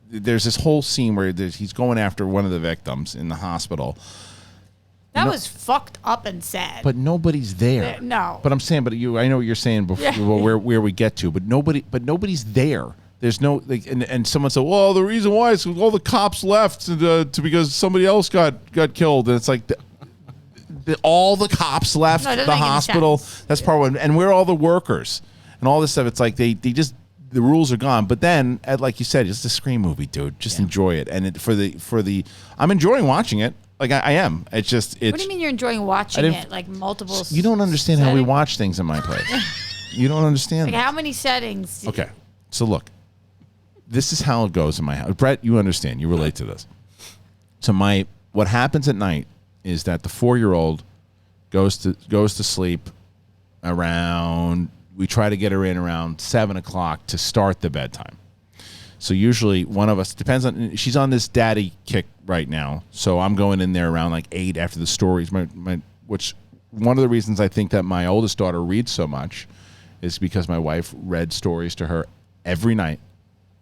there's this whole scene where he's going after one of the victims in the hospital. That was fucked up and sad. But nobody's there. No. But I'm saying, I know what you're saying before where we get to, but nobody's there. There's no and someone said, well, the reason why is all the cops left because somebody else got killed, and it's like. All the cops left the hospital. That's part one, and we're all the workers and all this stuff. It's like they just the rules are gone. But then, like you said, it's a Scream movie, dude. Just enjoy it. And for the, I'm enjoying watching it. Like I am. It's just. What do you mean you're enjoying watching it? Like multiple. You don't understand how we watch things in my place. You don't understand. Like how many settings? Okay, so look, this is how it goes in my house. Brett, you understand. You relate to this. So what happens at night is that the 4-year-old goes to sleep around. We try to get her in around 7:00 to start the bedtime. So usually one of us depends on. She's on this daddy kick right now, so I'm going in there around like 8 after the stories. Which one of the reasons I think that my oldest daughter reads so much is because my wife read stories to her every night,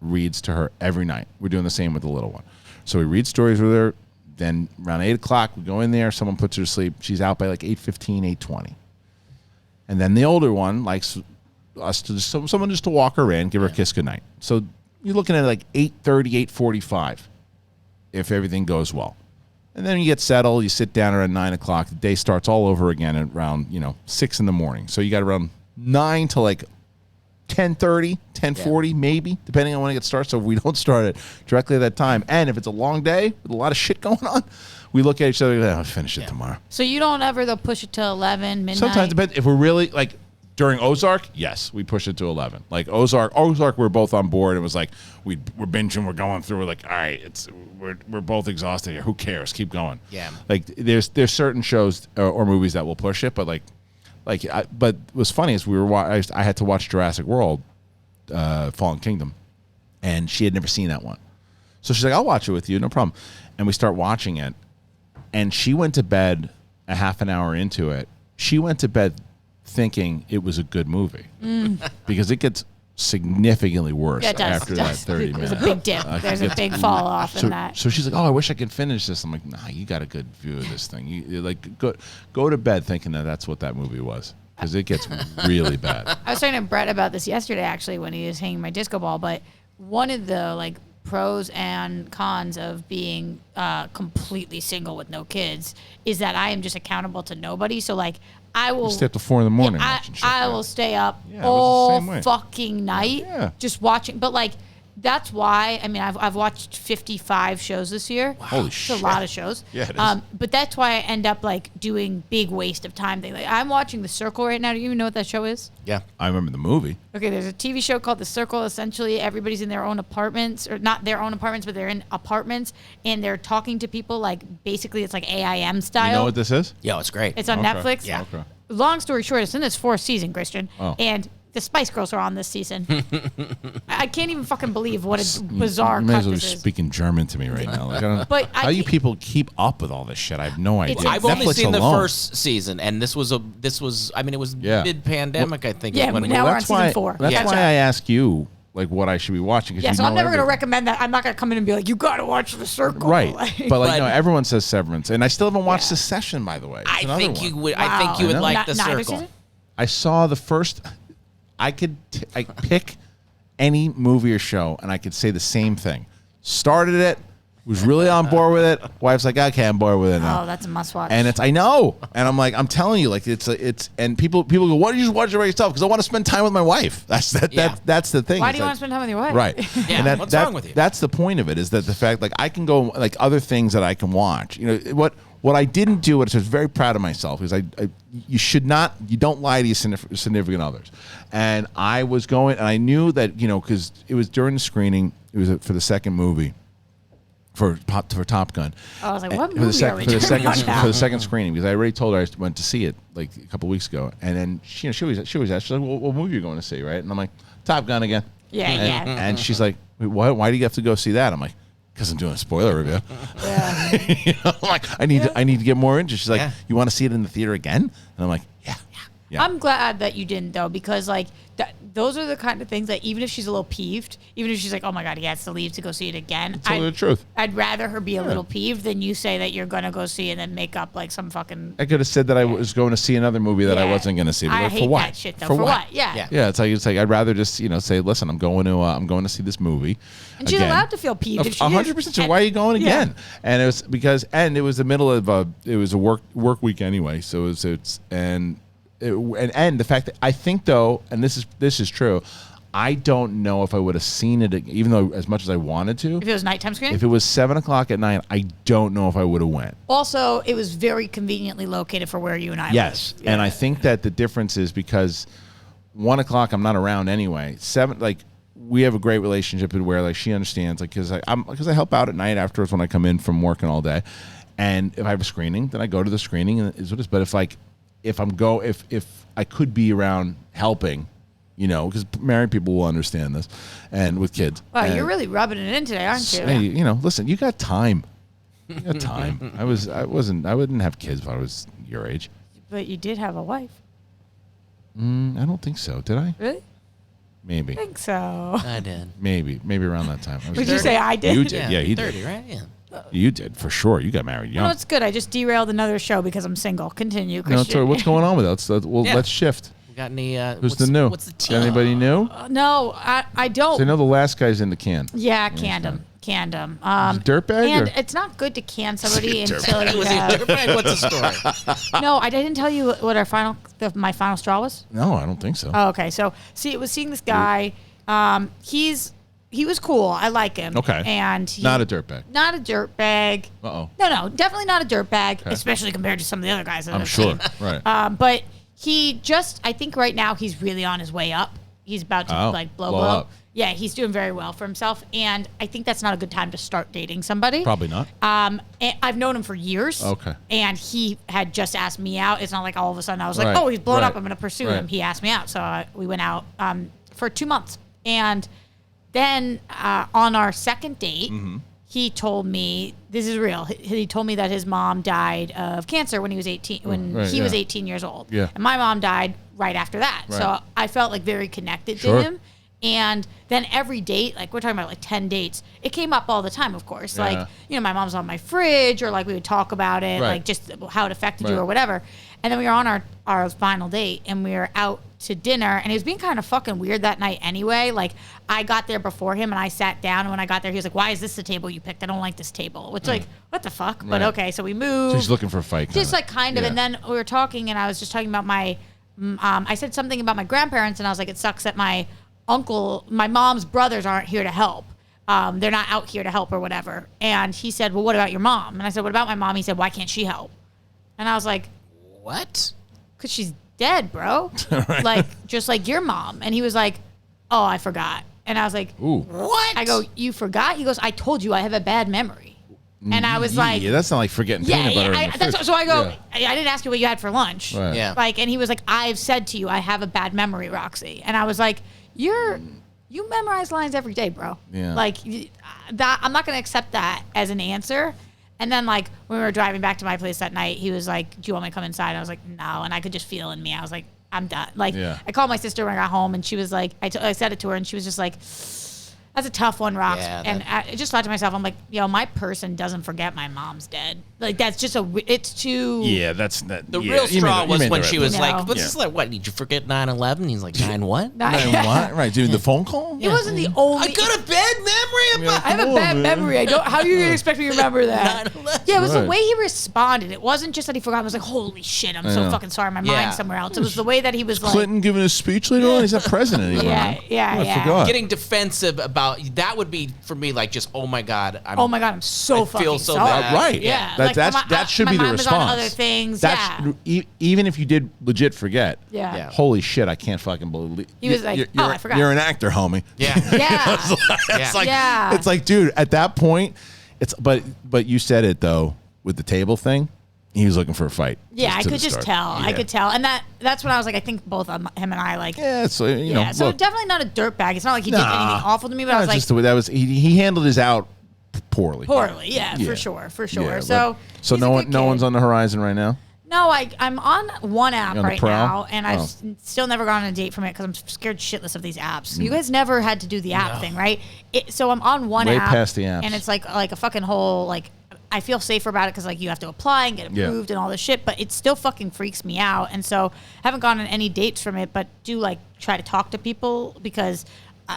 reads to her every night. We're doing the same with the little one. So we read stories with her. Then around 8 o'clock, we go in there. Someone puts her to sleep. She's out by like 8:15, 8:20. And then the older one likes us to someone just to walk her in, give her a kiss goodnight. So you're looking at like 8:30, 8:45 if everything goes well. And then you get settled, you sit down around 9 o'clock. The day starts all over again at around 6 in the morning. So you got around 9 to like 10:30, 10:40 maybe, depending on when it starts. So if we don't start it directly at that time, and if it's a long day with a lot of shit going on, we look at each other and go, I'll finish it tomorrow. So you don't ever push it to 11, midnight? Sometimes, but if we're really like during Ozark, yes, we push it to 11. Like Ozark, we're both on board. It was like we're binging, we're going through. We're like, all right, we're both exhausted here. Who cares? Keep going. Yeah. Like there's certain shows or movies that will push it, but but what's funny is I had to watch Jurassic World, Fallen Kingdom, and she had never seen that one. So she's like, I'll watch it with you, no problem. And we start watching it, and she went to bed a half an hour into it. She went to bed thinking it was a good movie because it gets significantly worse after that 30 minutes. There's a big dip. There's a big fall off in that. So she's like, "Oh, I wish I could finish this." I'm like, "Nah, you got a good view of this thing. You like go to bed thinking that's what that movie was because it gets really bad." I was talking to Brett about this yesterday, actually, when he was hanging my disco ball. But one of the pros and cons of being completely single with no kids is that I am just accountable to nobody. So I will stay up to 4 in the morning. I will stay up all fucking night just watching. But that's why, I mean, I've watched 55 shows this year. Wow. Holy shit. It's a lot of shows. Yeah, it is. But that's why I end up doing big waste of time things. I'm watching The Circle right now. Do you even know what that show is? Yeah. I remember the movie. Okay, there's a TV show called The Circle. Essentially, everybody's in their own apartments, or not their own apartments, but they're in apartments, and they're talking to people basically it's like AIM style. You know what this is? Yeah, it's great. It's on Netflix. Yeah. Okay. Long story short, it's in this 4th season, Kristian. Oh. And the Spice Girls are on this season. I can't even fucking believe what a bizarre You may cut as well be this is. speaking German to me right now. I don't, But how you people keep up with all this shit? I have no idea. It's- I've only Netflix seen alone. the first season, and this was I mean, it was mid-pandemic, I think. Yeah, when now we're on season 4. That's Catch why up. I ask you what I should be watching. Yeah, so I'm never going to recommend that. I'm not going to come in and be like, you got to watch The Circle. Right, but But- everyone says Severance, and I still haven't watched Succession, by the way. It's I another think one. you would. Wow. I think you would I know. like The Neither Circle. season? I saw the first. I could pick any movie or show, and I could say the same thing. Started it, was really on board with it. Wife's like, okay, I'm bored with it now. Oh, that's a must-watch. And I know, and I'm like, I'm telling you, it's, and people go, why don't you just watch it by yourself? Because I want to spend time with my wife. That's the thing. Why do you want to spend time with your wife? Right. Yeah, and what's wrong with you? That's the point of it, is that the fact I can go other things that I can watch. What I didn't do, which I was very proud of myself, is you don't lie to your significant others. And I was going, and I knew that, because it was during the screening, it was for the second movie. For Top Gun. I was like, what movie are we for the talking about now? For the second screening, because I already told her I went to see it a couple weeks ago, and then she was asked, she's like, well, what movie are you going to see, right? And I'm like, Top Gun again. Yeah, and, yeah. And she's like, why do you have to go see that? I'm like, because I'm doing a spoiler review. Yeah. I'm like, I need to get more into. She's like, you want to see it in the theater again? And I'm like, yeah. I'm glad that you didn't, though, because those are the kind of things that even if she's a little peeved, even if she's like, oh my God, he has to leave to go see it again. Tell her the truth. I'd rather her be a little peeved than you say that you're going to go see and then make up some fucking. I could have said that I was going to see another movie that I wasn't going to see. But I hate for what? that shit, though. For what? Yeah. Yeah, it's like I'd rather just say, listen, I'm going to see this movie. And she's allowed to feel peeved if she 100%. So why are you going again? And it was it was the middle of a work week anyway. So and the fact that I think, though, and this is true, I don't know if I would have seen it, even though as much as I wanted to. If it was nighttime screening? If it was 7:00 at night, I don't know if I would have went. Also, it was very conveniently located for where you and I Yes, live. and I think that the difference is because 1:00 I'm not around anyway. 7 we have a great relationship where she understands because I help out at night afterwards when I come in from working all day, and if I have a screening, then I go to the screening and is what it is. But if I could be around helping, because married people will understand this, and with kids. Wow, and you're really rubbing it in today, aren't you? Hey, listen, you got time. You got time. I wouldn't have kids if I was your age. But you did have a wife. I don't think so. Did I? Really? Maybe. I think so. I did. Maybe around that time. Would you say I did? You did. Yeah, you 30, did. right? Yeah. You did, for sure. You got married young. No, it's good. I just derailed another show because I'm single. Continue, Kristian. No, sorry. What's going on with that? Let's shift. We got any? Who's the new? What's the team? Anybody new? No, I don't. So I know the last guy's in the can. Yeah, canned him. Dirtbag? And it's not good to can somebody until you Was he a have... dirtbag? What's the story? No, I didn't tell you what my final straw was. No, I don't think so. Oh, okay. So, it was seeing this guy. He was cool. I like him. Okay. And not a dirtbag. Not a dirtbag. Uh-oh. No, definitely not a dirtbag, especially compared to some of the other guys that I'm sure. Right. But he I think right now he's really on his way up. He's about to blow up. Yeah, he's doing very well for himself, and I think that's not a good time to start dating somebody. Probably not. And I've known him for years. Okay. And he had just asked me out. It's not like all of a sudden I was like, oh, he's blown up. I'm going to pursue him. He asked me out, so we went out for 2 months, and then on our second date, he told me, this is real. He told me that his mom died of cancer when he was 18. When he was 18 years old. Yeah. And my mom died right after that. Right. So I felt like very connected to him. And then every date, like we're talking about like 10 dates, it came up all the time, of course. Yeah. Like, my mom's on my fridge, or like we would talk about it, like just how it affected you or whatever. And then we were on our final date, and we were out to dinner, and he was being kind of fucking weird that night anyway. Like, I got there before him, and I sat down, and when I got there, he was like, why is this the table you picked? I don't like this table. Which, like, what the fuck? But okay, so we moved. So he's looking for a fight. Just like kind of. Yeah. And then we were talking, and I was just talking about my, I said something about my grandparents, and I was like, it sucks that my mom's brothers aren't here to help. They're not out here to help or whatever. And he said, well, what about your mom? And I said, what about my mom? He said, why can't she help? And I was like, what? Because she's dead, bro. Like, just like your mom. And he was like, oh, I forgot. And I was like, ooh. What? I go, you forgot? He goes, I told you I have a bad memory. And I was like, yeah, that's not like forgetting peanut butter. So I go, I didn't ask you what you had for lunch. Right. Yeah. Like, and he was like, I've said to you, I have a bad memory, Roxy. And I was like, you memorize lines every day, bro. Yeah. Like, that I'm not going to accept that as an answer. And then, like, when we were driving back to my place that night, he was like, do you want me to come inside? I was like, no. And I could just feel in me. I was like, I'm done. Like, I called my sister when I got home, and she was like, I said it to her, and she was just like, that's a tough one, Rox. Yeah, and I just thought to myself, I'm like, my person doesn't forget my mom's dead. Like, that's just it's too... Yeah, that's... The real straw was when she was like, what's this like, what, did you forget 9/11? He's like, 9 what? 9 what? Right, doing the phone call? It wasn't the only... I got a bad memory about... I have a bad memory. How are you going to expect me to remember that? 9/11. Yeah, it was the way he responded. It wasn't just that he forgot. I was like, holy shit, I'm so fucking sorry. My mind's somewhere else. It was the way that he was like... Clinton giving a speech later on? He's not president anymore. Yeah. I forgot. Getting defensive about... That would be, for me, like, just, oh my God, I'm so fucking feel so sorry. bad. Right. Yeah. That should be the response. My mind was on other things. Even if you did legit forget. Yeah. Holy shit, I can't fucking believe. He was like, I forgot. You're an actor, homie. Yeah. Yeah. It's like, dude, at that point, but you said it though with the table thing. He was looking for a fight. Yeah, I could just tell. Yeah. I could tell, and that's when I was like, I think both him and I like. Yeah, so so definitely not a dirtbag. It's not like he did anything awful to me, but I was like, just the way that was. He handled his out poorly. Yeah, for sure. Yeah, so no one's on the horizon right now. No, I'm on one app right now, and I've still never gone on a date from it because I'm scared shitless of these apps. You guys never had to do the app thing, right? So I'm on one app. Way past the apps. And it's like a fucking whole, like, I feel safer about it because, like, you have to apply and get approved and all this shit, but it still fucking freaks me out. And so I haven't gone on any dates from it, but do, like, try to talk to people because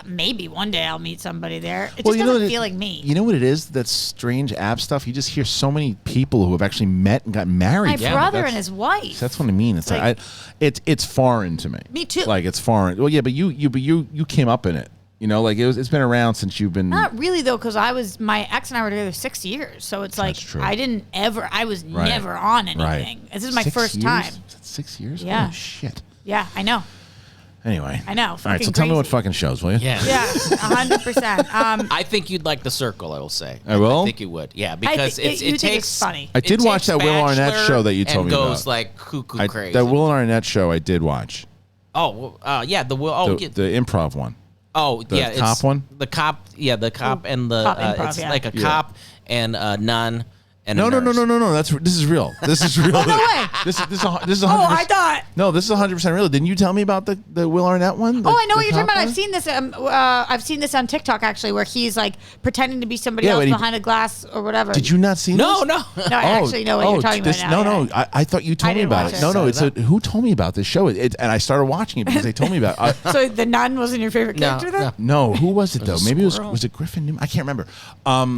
maybe one day I'll meet somebody there. It just doesn't feel like me. You know what it is? That strange app stuff. You just hear so many people who have actually met and got married. My brother and his wife. That's what I mean. It's like it's foreign to me. Me too. Like, it's foreign. Well, yeah, but you came up in it. Like it's been around since you've been. Not really though, because my ex and I were together 6 years, so it's like I was never on anything. Right. This is my first time. 6 years? Yeah. Oh shit. Yeah, I know. Anyway. I know. All right, so tell me what fucking shows, will you? Yeah. Yeah, 100%. I think you'd like The Circle, I will say. I will? I think you would. Yeah, because it takes... funny. I did watch that Will Arnett show that you told me about. And goes like cuckoo crazy. That Will Arnett show I did watch. Yeah, the improv one. Oh, the cop one. The cop, the cop and the cop improv, it's like a cop and a nun. No. This is real. This is real. Oh, no way. This is 100%. Oh, I thought. No, this is 100% real. Didn't you tell me about the Will Arnett one? I know what you're talking about. I've seen this. I've seen this on TikTok actually, where he's like pretending to be somebody else behind a glass or whatever. Did you not see this? No. No, I actually know what you're talking about now. No. I thought you told me about it. No. Who told me about this show? And I started watching it because they told me about it. So the nun wasn't your favorite character then? No. Who was it though? Maybe it was it Griffin Newman? I can't remember.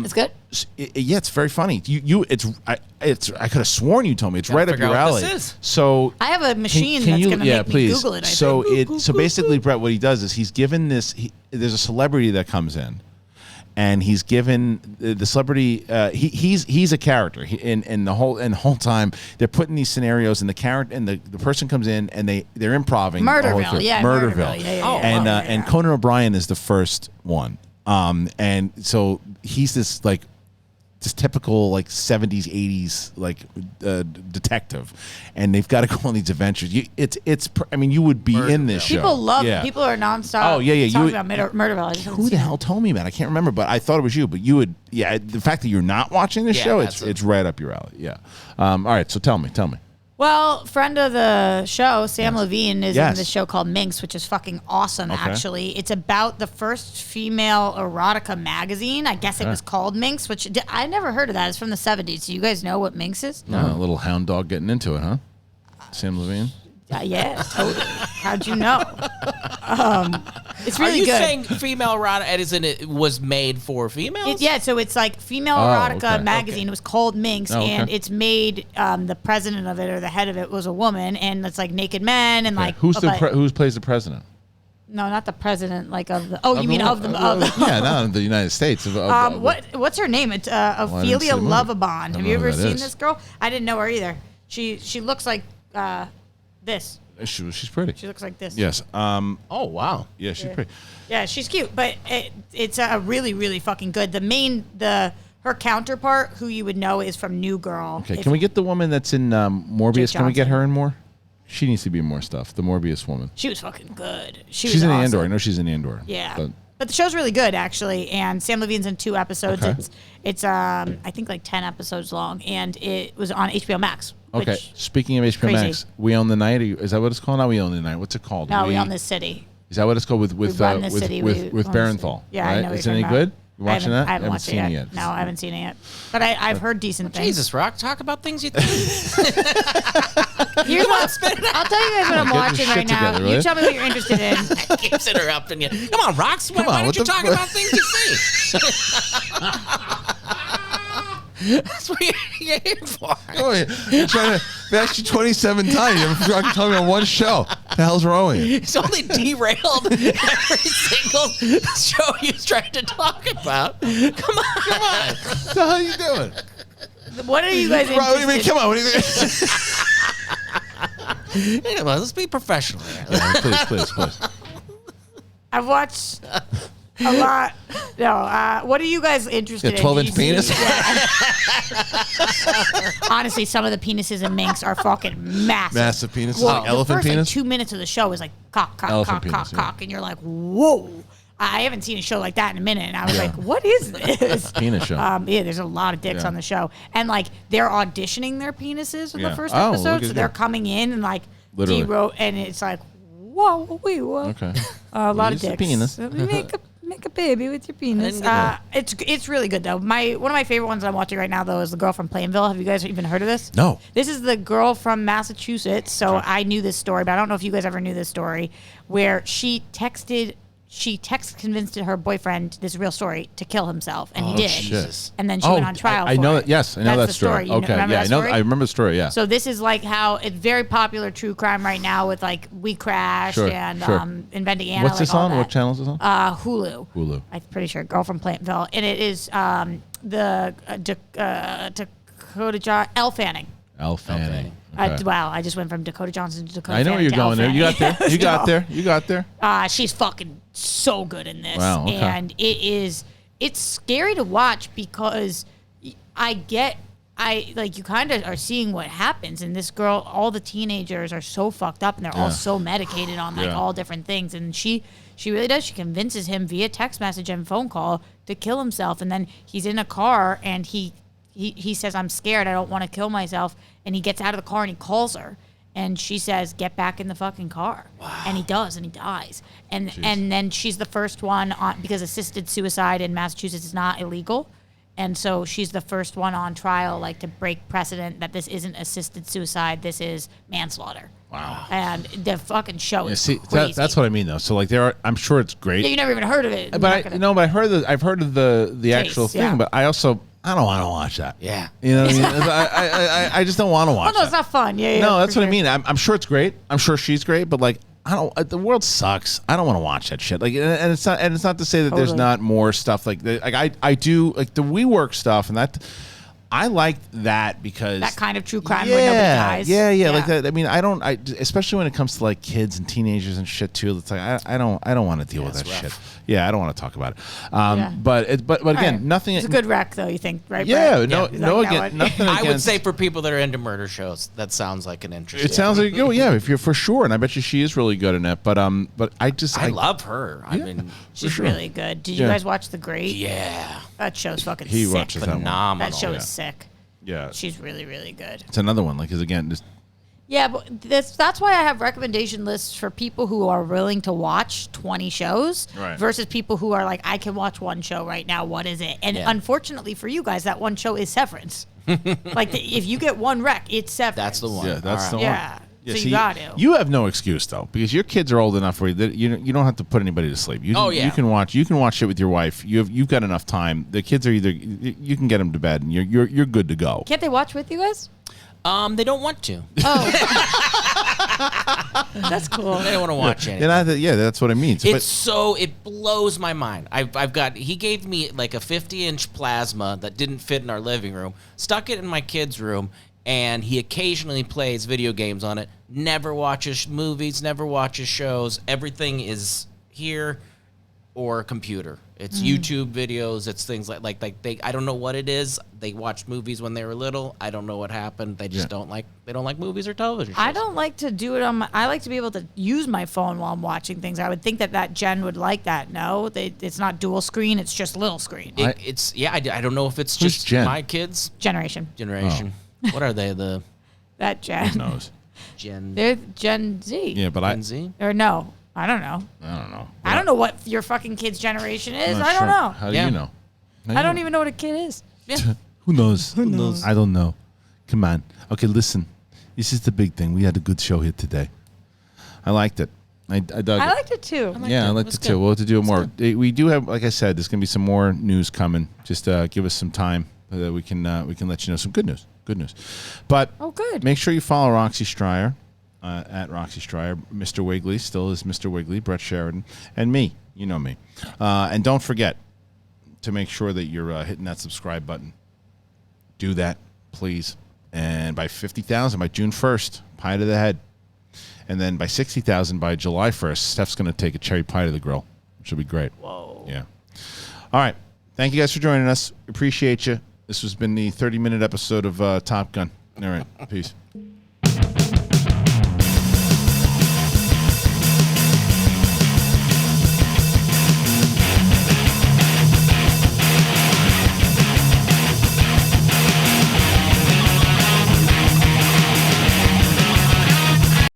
It's good. Yeah, it's very funny. I could have sworn you told me it's right up your alley. So I have a machine that's going to make me Google it. So basically, Brett, what he does is he's given this. There's a celebrity that comes in, and he's given the celebrity. He's a character, and the whole time they're putting these scenarios, and the character and the person comes in and they're improving. Murderville, Murderville. Yeah. And Conan O'Brien is the first one. And so he's this like this typical like 70s 80s like detective, and they've got to go on these adventures. I mean, you would be in this show. People are nonstop. Oh yeah. Talking about Murderville. Who the hell told me, man? I can't remember, but I thought it was you. But you would, the fact that you're not watching this show, it's right up your alley. Yeah. All right. So tell me. Well, friend of the show, Sam Levine, is in this show called Minx, which is fucking awesome, actually. It's about the first female erotica magazine. I guess it was called Minx, which I never heard of that. It's from the 70s. Do you guys know what Minx is? No. A little hound dog getting into it, huh? Sam Levine? Yeah, totally. How'd you know? It's really good. Are you saying female erotica as in it was made for females? So it's like female erotica magazine. It was called Minx, and it's made. The president of it or the head of it was a woman, and it's like naked men and like who plays the president? No, not the president. Like of the. Oh, you mean of the? Yeah, not of the United States. What's her name? It's Ophelia Lovabond. Have you ever seen this girl? I didn't know her either. She looks like. This. She's pretty. She looks like this. Yes. Oh wow. Yeah, she's pretty. Yeah, she's cute, but it's really, really fucking good. Her counterpart, who you would know, is from New Girl. Okay, can we get the woman that's in Morbius? Can we get her in more? She needs to be in more stuff. The Morbius woman. She was fucking good. She's in Andor. I know she's in Andor. Yeah. But the show's really good, actually, and Sam Levine's in 2 episodes. Okay. It's I think like 10 episodes long, and it was on HBO Max. Okay. Speaking of HBO Max, We Own the Night. Is that what it's called? Not We Own the Night. What's it called? No, We Own the City. Is that what it's called with Barenthal? Yeah, right? I know. Is it any good? You watching that? I haven't watched it yet. No, I haven't seen it yet. But I've heard decent things. Jesus, Rock, talk about things you think. Here's what I'll tell you guys what I'm watching right now. Together, you tell me what you're interested in. I keeps interrupting you. Come on, Rox. Why don't you talk about things you see? That's what you're here for. You're trying to ask you 27 times. You're talking about one show. What the hell's wrong with you? It's only derailed every single show he's trying to talk about. Come on. What the hell are you doing? What are you guys interested in? What do you mean? Come on. What do you mean? Come on, let's be professional. Please. I've watched a lot. No, what are you guys interested in? 12-inch penis? Yeah. Honestly, some of the penises in Minx are fucking massive. Massive penises? Well, elephant penis? Like 2 minutes of the show is like cock, penis, and you're like, whoa. I haven't seen a show like that in a minute, and I was like, what is this? Penis show. Yeah, there's a lot of dicks on the show. And like they're auditioning their penises in the first episode, so they're coming in and like and it's like, whoa. Okay. A lot of Use the dicks. penis. Make a baby with your penis. It's really good though. One of my favorite ones I'm watching right now though is the girl from Plainville. Have you guys even heard of this? No. This is the girl from Massachusetts. So I knew this story, but I don't know if you guys ever knew this story, where she convinced her boyfriend, this real story, to kill himself, and he did. Jesus. And then she went on trial. I know that. Yes, I know That's that the story. Okay, remember that story? I remember the story. Yeah. So this is like how it's very popular true crime right now with like We Crashed and Inventing Anna. What's this on? What channel is this on? Hulu. Hulu. I'm pretty sure. Girl from Plainville, and it is the Dakota Elle Fanning. Elle Fanning. Okay. Wow, I just went from Dakota Johnson to Dakota. I know where you're going there. You got there. You got there. She's fucking so good in this. Wow, okay. And it's scary to watch because I you kind of are seeing what happens. And this girl, all the teenagers are so fucked up, and they're all so medicated on all different things. And she really does. She convinces him via text message and phone call to kill himself. And then he's in a car, and he says, "I'm scared. I don't want to kill myself." And he gets out of the car and he calls her. And she says, "Get back in the fucking car." Wow. And he does, and he dies. And then she's the first one on, because assisted suicide in Massachusetts is not illegal. And so she's the first one on trial, like, to break precedent that this isn't assisted suicide, this is manslaughter. Wow. And the fucking show is crazy. That's what I mean, though. So, like, I'm sure it's great. Yeah, you never even heard of it. But I've heard of the actual thing, but I don't want to watch that. Yeah. You know what I mean? I just don't want to watch no, it's not fun. Yeah, no, that's what I mean. I'm sure it's great. I'm sure she's great, but, like, the world sucks. I don't want to watch that shit. Like, and it's not to say that there's not more stuff like that. Like, I do, like, the WeWork stuff, and that I like that because that kind of true crime where nobody dies. Yeah, like that. I mean, especially when it comes to, like, kids and teenagers and shit too. It's like I don't want to deal with that shit. Yeah, I don't want to talk about it. But again, nothing. It's a good rec, though. You think, right? Yeah, Brett? nothing. I would say for people that are into murder shows, that sounds like an interesting. It sounds like if you're for sure, and I bet you she is really good in it. But I love her. I mean, she's really good. Did you guys watch The Great? Yeah, that show's fucking he sick. watches phenomenal. That show is sick. Yeah, she's really, really good. It's another one, like, because again, just. Yeah, but that's why I have recommendation lists for people who are willing to watch 20 shows versus people who are like, I can watch one show right now. What is it? And unfortunately for you guys, that one show is Severance. Like, if you get one rec, it's Severance. That's the one. Yeah, that's the one. Yeah. So you got to. You have no excuse, though, because your kids are old enough where you don't have to put anybody to sleep. You can watch it with your wife. You've got enough time. The kids are you can get them to bed and you're good to go. Can't they watch with you guys? They don't want to. Oh, that's cool. They don't want to watch anything. Yeah, that's what I mean. It blows my mind. He gave me like a 50-inch plasma that didn't fit in our living room, stuck it in my kid's room, and he occasionally plays video games on it. Never watches movies, never watches shows. Everything is here or computer. It's YouTube videos. It's things like they. I don't know what it is. They watched movies when they were little. I don't know what happened. They just don't like. They don't like movies or television shows. I don't like to do it on. I like to be able to use my phone while I'm watching things. I would think that Jen would like that. No, it's not dual screen. It's just little screen. I don't know if it's just Jen? my kids. Generation. Oh. What are they? That Jen. Who knows? They're Gen Z. Yeah, but Gen Z? Or no. I don't know. I don't know what your fucking kid's generation is. I don't know. How do you know? I don't even know what a kid is. Yeah. Who knows? I don't know. Come on. Okay, listen. This is the big thing. We had a good show here today. I liked it. I dug it. I liked it too. I liked it too. We'll have to do more. We do have, like I said, there's going to be some more news coming. Just give us some time that we can let you know some good news. Good news. But good. Make sure you follow Roxy Striar. At Roxy Striar, Mr. Wiggly still is Mr. Wiggly, Brett Sheridan, and me. You know me. And don't forget to make sure that you're hitting that subscribe button. Do that, please. And by 50,000, by June 1st, pie to the head. And then by 60,000, by July 1st, Steph's going to take a cherry pie to the grill, which will be great. Whoa. Yeah. All right. Thank you guys for joining us. Appreciate you. This has been the 30-minute episode of Top Gun. All right. Peace.